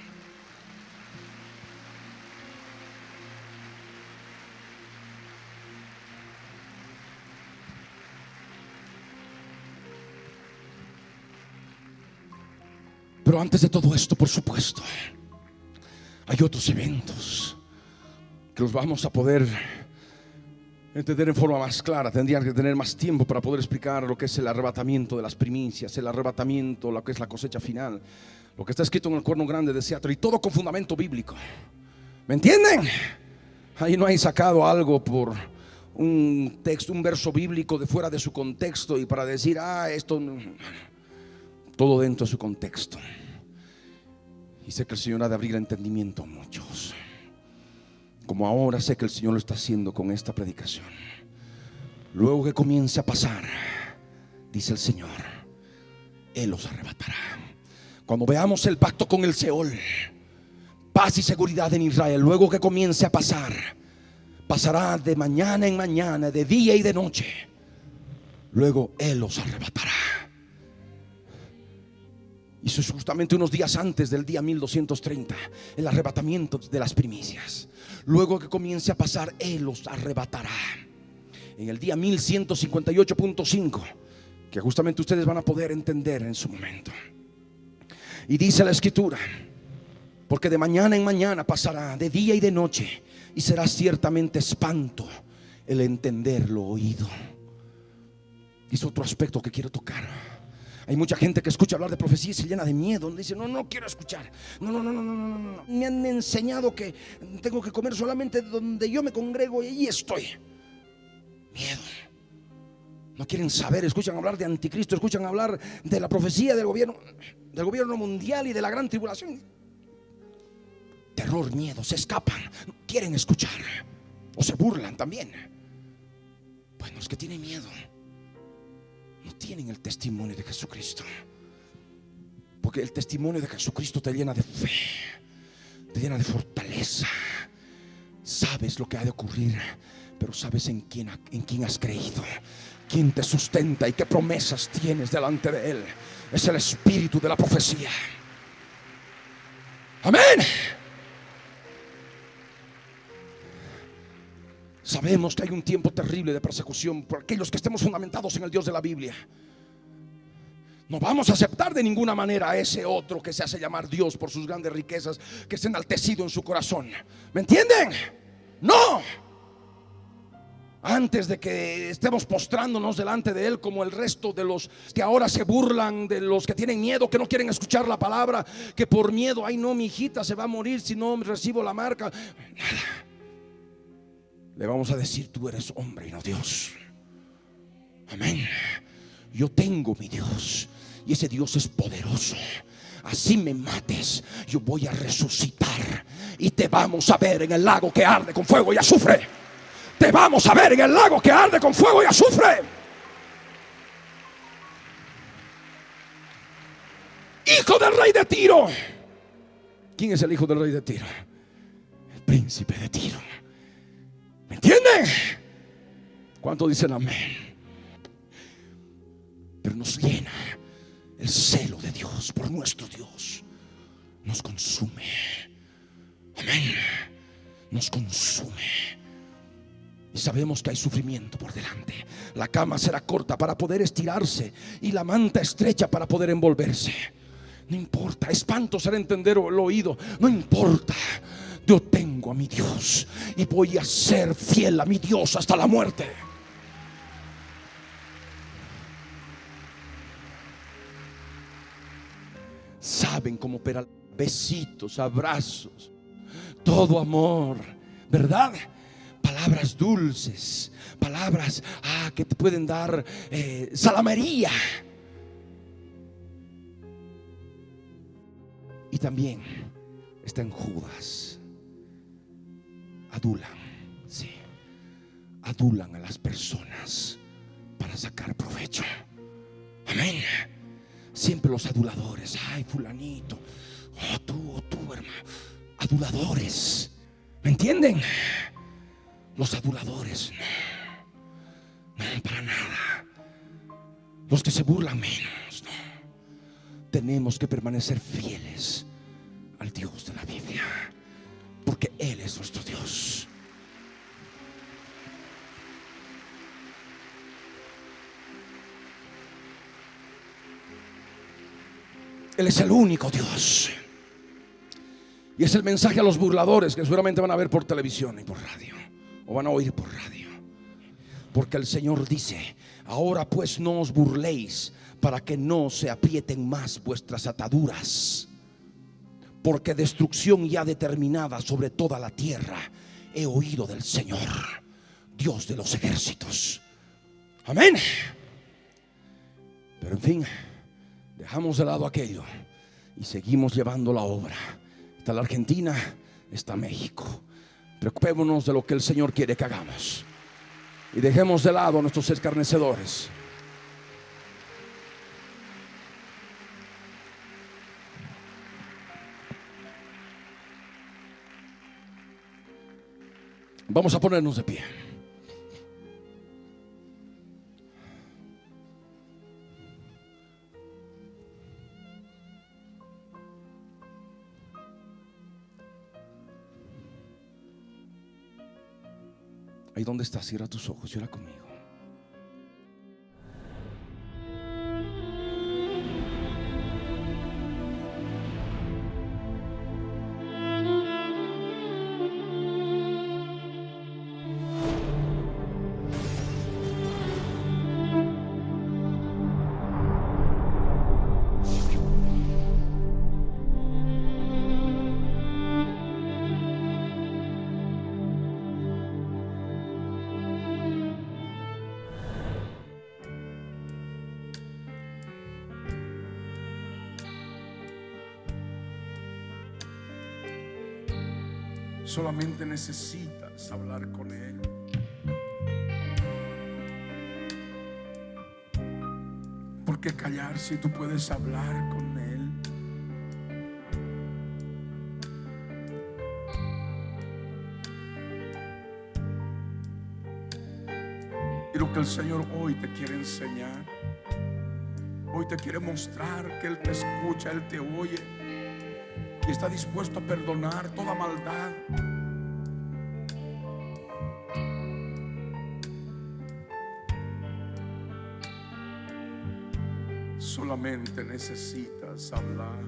Pero antes de todo esto, por supuesto, hay otros eventos que los vamos a poder entender en forma más clara. Tendrían que tener más tiempo para poder explicar lo que es el arrebatamiento de las primicias, el arrebatamiento, lo que es la cosecha final, lo que está escrito en el cuerno grande de Seattle, y todo con fundamento bíblico. ¿Me entienden? Ahí no hay sacado algo por un texto, un verso bíblico de fuera de su contexto y para decir, esto no. Todo dentro de su contexto. Y sé que el Señor ha de abrir el entendimiento a muchos, como ahora sé que el Señor lo está haciendo con esta predicación. Luego que comience a pasar, dice el Señor, Él los arrebatará. Cuando veamos el pacto con el Seol, paz y seguridad en Israel, luego que comience a pasar, pasará de mañana en mañana, de día y de noche. Luego Él los arrebatará. Y eso es justamente unos días antes del día 1230, el arrebatamiento de las primicias. Luego que comience a pasar, Él los arrebatará. En el día 1158.5, que justamente ustedes van a poder entender en su momento. Y dice la Escritura, porque de mañana en mañana pasará, de día y de noche, y será ciertamente espanto el entender lo oído. Y es otro aspecto que quiero tocar. Hay mucha gente que escucha hablar de profecía y se llena de miedo. Dice, no quiero escuchar. No. Me han enseñado que tengo que comer solamente donde yo me congrego y allí estoy. Miedo. No quieren saber, escuchan hablar de anticristo, escuchan hablar de la profecía del gobierno mundial y de la gran tribulación. Terror, miedo, se escapan, no quieren escuchar o se burlan también. Pues los que tienen miedo no tienen el testimonio de Jesucristo, porque el testimonio de Jesucristo te llena de fe, te llena de fortaleza. Sabes lo que ha de ocurrir, pero sabes en quién has creído, quién te sustenta y qué promesas tienes delante de Él. Es el espíritu de la profecía. Amén. Sabemos que hay un tiempo terrible de persecución por aquellos que estemos fundamentados en el Dios de la Biblia. No vamos a aceptar de ninguna manera a ese otro que se hace llamar Dios por sus grandes riquezas, que se ha enaltecido en su corazón. ¿Me entienden? No. Antes de que estemos postrándonos delante de Él como el resto de los que ahora se burlan, de los que tienen miedo, que no quieren escuchar la palabra, que por miedo, ay no, mi hijita se va a morir si no recibo la marca. Nada. Le vamos a decir, tú eres hombre y no Dios. Amén. Yo tengo mi Dios y ese Dios es poderoso. así me mates, yo voy a resucitar y te vamos a ver en el lago que arde con fuego y azufre. Te vamos a ver en el lago que arde con fuego y azufre. Hijo del rey de Tiro. ¿Quién es el hijo del rey de Tiro? El príncipe de Tiro. ¿Me entienden? ¿Cuánto dicen amén? Pero nos llena el celo de Dios por nuestro Dios. Nos consume. Amén. Nos consume. Y sabemos que hay sufrimiento por delante. La cama será corta para poder estirarse y la manta estrecha para poder envolverse. No importa, espanto será entender el oído. No importa, yo tengo a mi Dios y voy a ser fiel a mi Dios hasta la muerte. Saben cómo operar. Besitos, abrazos, todo amor, ¿verdad? Palabras dulces, palabras que te pueden dar salamería. Y también está en Judas. Adulan, sí, adulan a las personas para sacar provecho. Amén. Siempre los aduladores. Ay, fulanito, tú, hermano. Aduladores. ¿Me entienden? Los aduladores no, para nada. Los que se burlan menos, no. Tenemos que permanecer fieles al Dios de la Biblia, porque Él es nuestro Dios. Él es el único Dios. Y es el mensaje a los burladores que seguramente van a ver por televisión y por radio, o van a oír por radio. Porque el Señor dice: ahora pues no os burléis, para que no se aprieten más vuestras ataduras, porque destrucción ya determinada sobre toda la tierra he oído del Señor, Dios de los ejércitos. Amén. Pero en fin, dejamos de lado aquello y seguimos llevando la obra. Está la Argentina, está México. Preocupémonos de lo que el Señor quiere que hagamos y dejemos de lado a nuestros escarnecedores. Vamos a ponernos de pie. Ahí donde estás, cierra tus ojos y ora conmigo. Solamente necesitas hablar con Él. ¿Por qué callar si tú puedes hablar con Él? Y lo que el Señor hoy te quiere enseñar, hoy te quiere mostrar que Él te escucha, Él te oye y está dispuesto a perdonar toda maldad. Solamente necesitas hablar.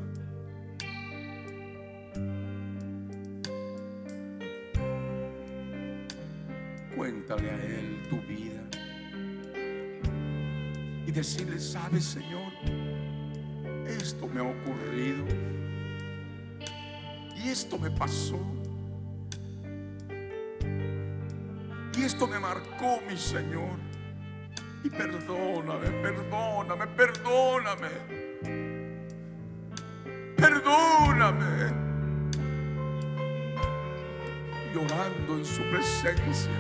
Cuéntale a Él tu vida y decirle: sabes, Señor, esto me ha ocurrido y esto me pasó y esto me marcó, mi Señor, y perdóname, perdóname, perdóname. perdóname. Llorando en su presencia,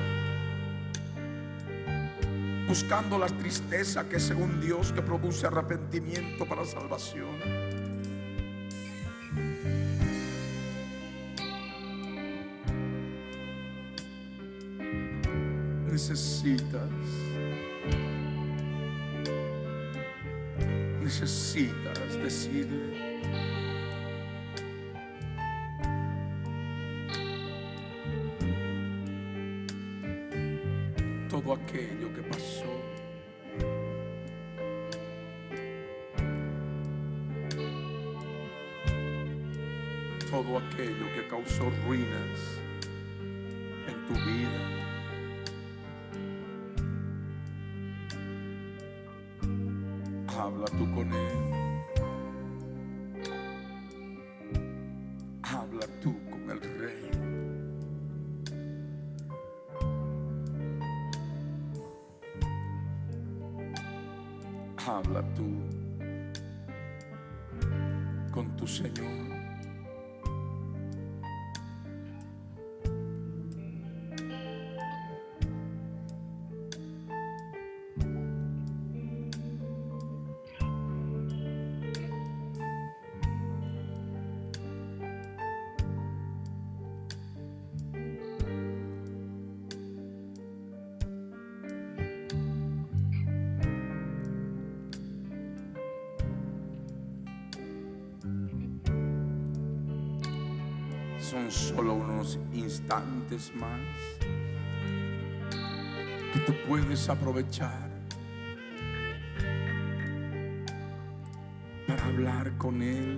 buscando la tristeza que según Dios que produce arrepentimiento para salvación. Necesitas decirle: todo aquello que pasó, todo aquello que causó ruinas en tu vida, habla tú con Él. Habla tú con el Rey. Habla tú con tu Señor. Son solo unos instantes más que tú puedes aprovechar para hablar con Él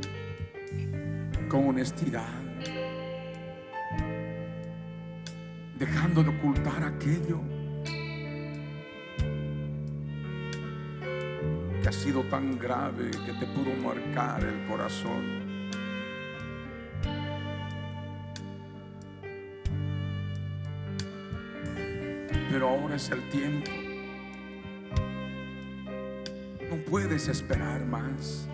con honestidad, dejando de ocultar aquello que ha sido tan grave que te pudo marcar el corazón. Pero ahora es el tiempo. No puedes esperar más.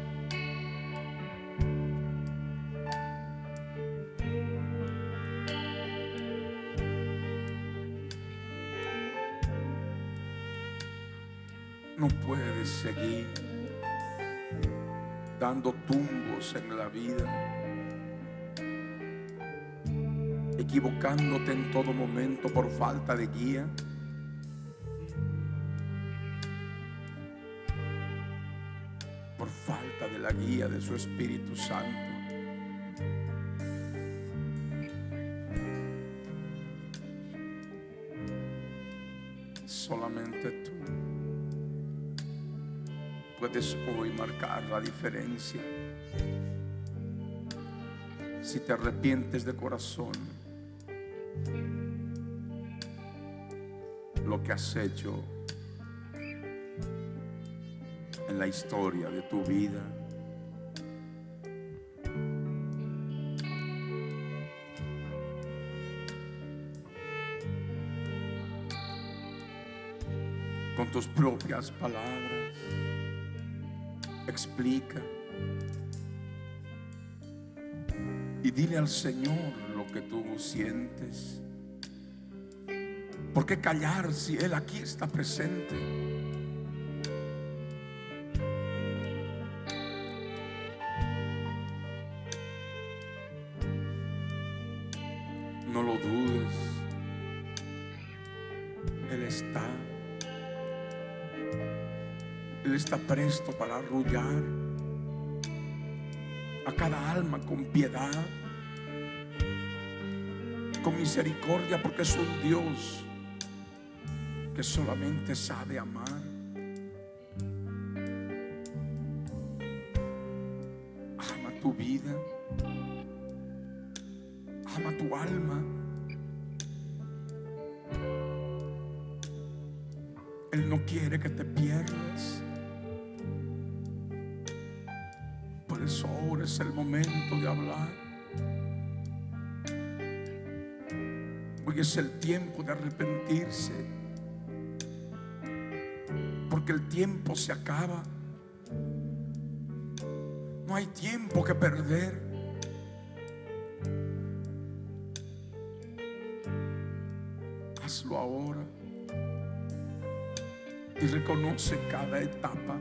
No puedes seguir dando tumbos en la vida, equivocándote en todo momento por falta de guía. Por falta de la guía de su Espíritu Santo. Solamente tú puedes hoy marcar la diferencia. Si te arrepientes de corazón, lo que has hecho en la historia de tu vida, con tus propias palabras, explica y dile al Señor lo que tú sientes. ¿Por qué callar si Él aquí está presente? No lo dudes. Él está presto para arrullar a cada alma con piedad, con misericordia, porque es un Dios que solamente sabe amar. Ama tu vida, ama tu alma. Él no quiere que te pierdas. Por eso ahora es el momento de hablar. Hoy es el tiempo de arrepentirse, porque el tiempo se acaba. No hay tiempo que perder. Hazlo ahora y reconoce cada etapa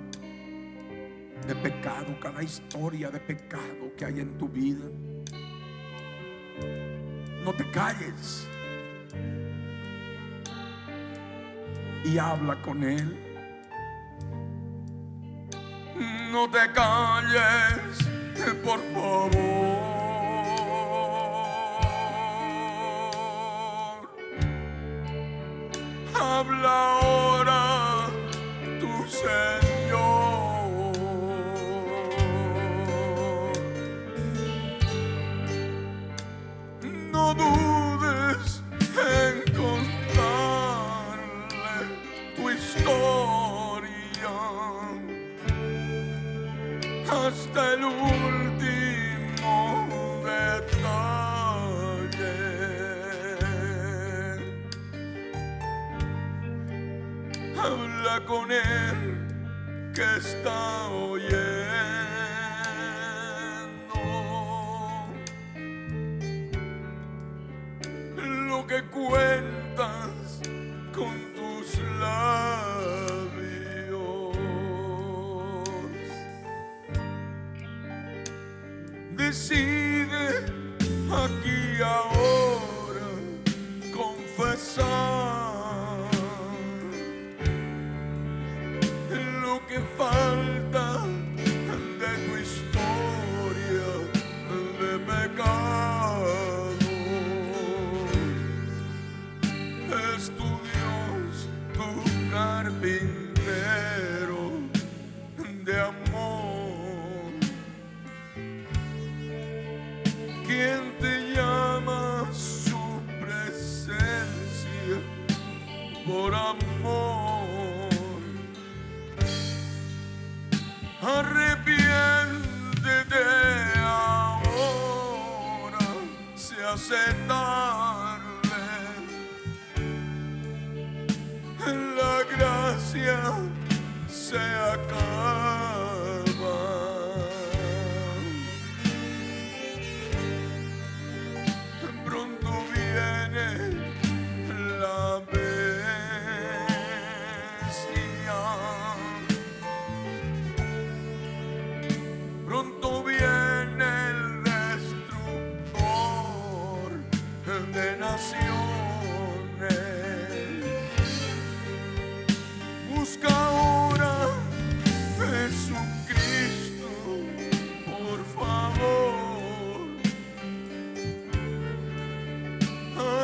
de pecado, cada historia de pecado que hay en tu vida. No te calles y habla con Él. No te calles, por favor. Habla ahora tu Señor. No dudes en contarle tu historia hasta el último detalle. Habla con Él que está oyendo lo que cuentas con tus labios. Decide aquí ahora confesar lo que falta de tu historia de pecado. Es tu Dios, tu carpintero de amor, quien te llama a su presencia por amor. Arrepiéntete ahora, se hace tarde. La gracia se acaba. Pronto viene la bestia. Pronto viene el destructor de naciones. Busca ahora Jesucristo, por favor.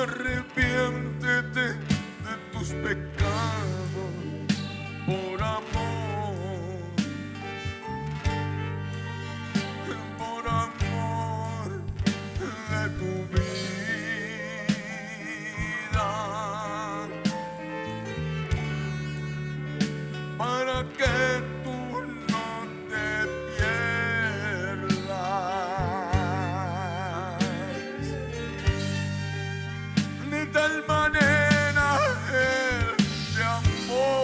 Arrepiéntete de tus pecados por amor. Por amor de tu vida, para que tú no te pierdas. De tal manera Él te amó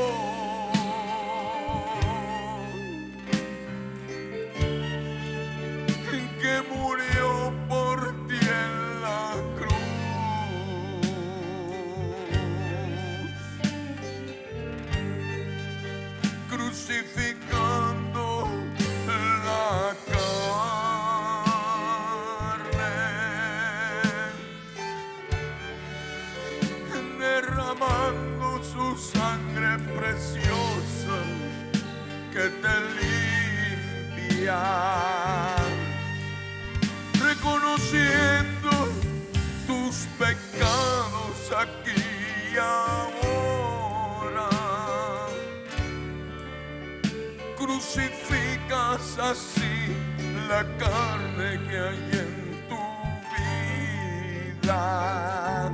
que murió por ti en la cruz, crucificando la carne, derramando su sangre preciosa que te limpia. Reconociendo tus pecados aquí y ahora, crucificas así la carne que hay en tu vida.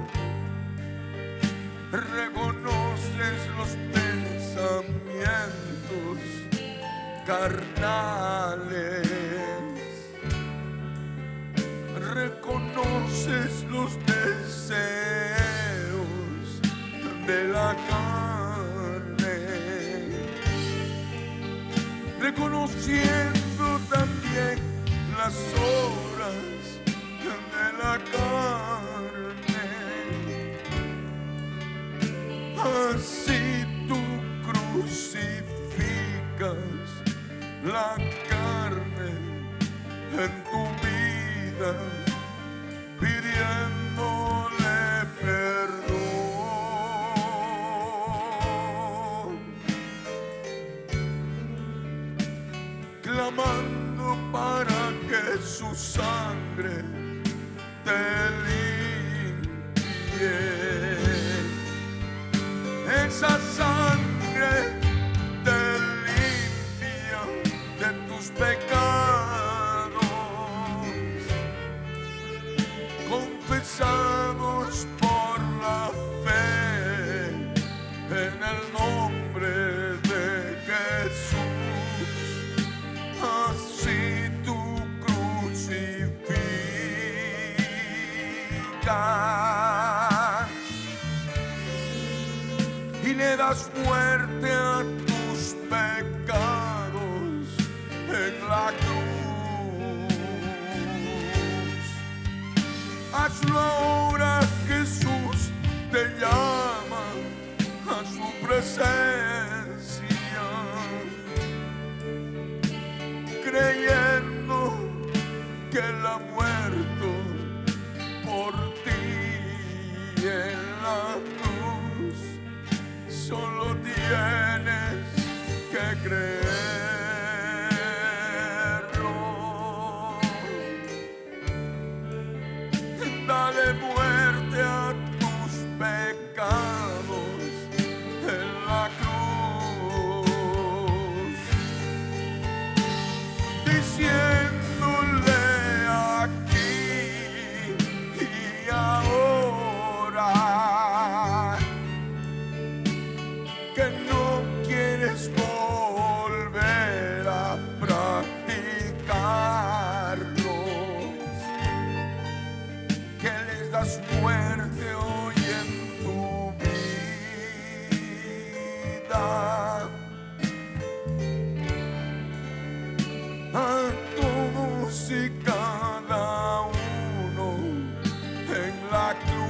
Reconoces los pensamientos carnales. Reconoces los deseos de la carne, reconociendo también las obras de la carne. Así tú crucificas la carne en tu vida, pidiéndole perdón, clamando para que su sangre te limpie. Esa sangre te limpia de tus pecados, confesados por la fe en el nombre de Jesús. Así tú crucificas y le das muerte a tus pecados en la cruz. Hazlo ahora, Jesús te llama a su presencia, creyendo que Él ha muerto por ti en la cruz. Solo tienes que creerlo. Dale muerte a tus pecados en la cruz, diciéndole aquí y ahora que no quieres volver a practicarlos, que les das muerte hoy en tu vida. A todos y cada uno en la cruz.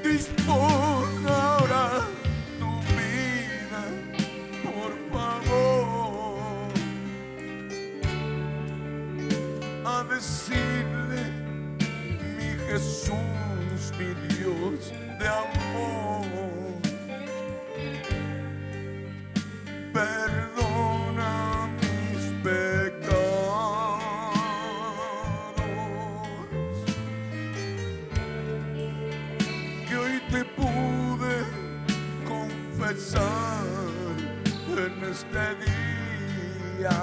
Dispón ahora tu vida, por favor, a decirle: mi Jesús, mi Dios de amor, perdona mis pecados, que hoy te pude confesar en este día,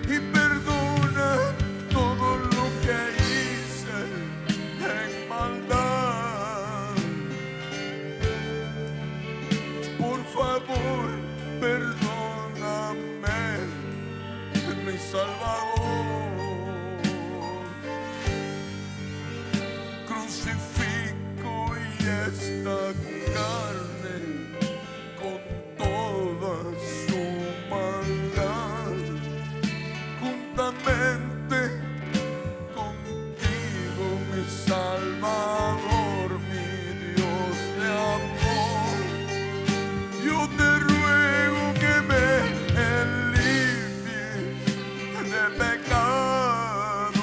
y perdona todo lo que hice en maldad. Por favor, perdóname, mi Salvador. Crucifico y esta carne con toda su maldad, juntamente contigo, mi Salvador, mi Dios de amor. Yo te ruego que me limpies de pecado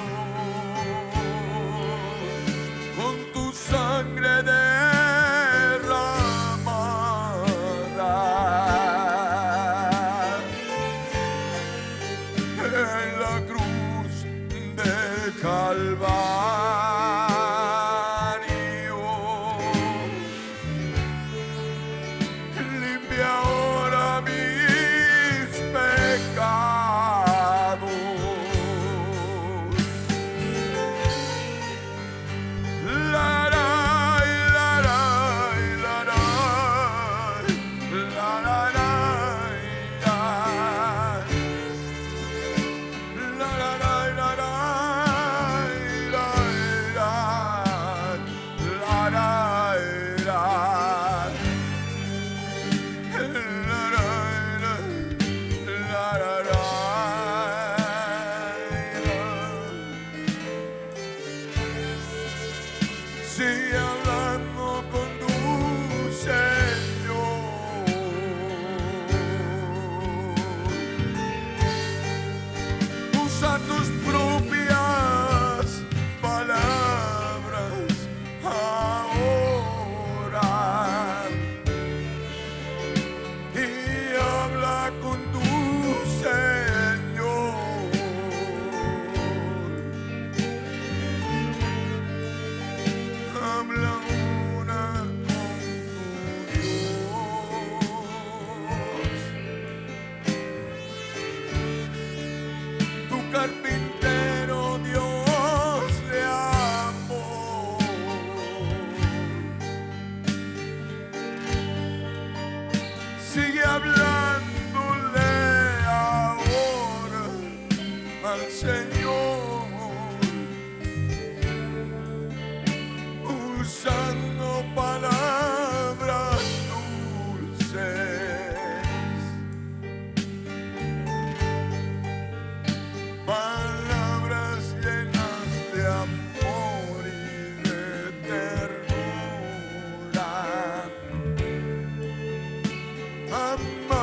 con tu sangre derramada en la cruz del Calvario. Limpia ahora mis pecados. La la la la la la la la la la la la la. hablándole ahora al Señor, usando palabras dulces, palabras llenas de amor y de ternura. Amar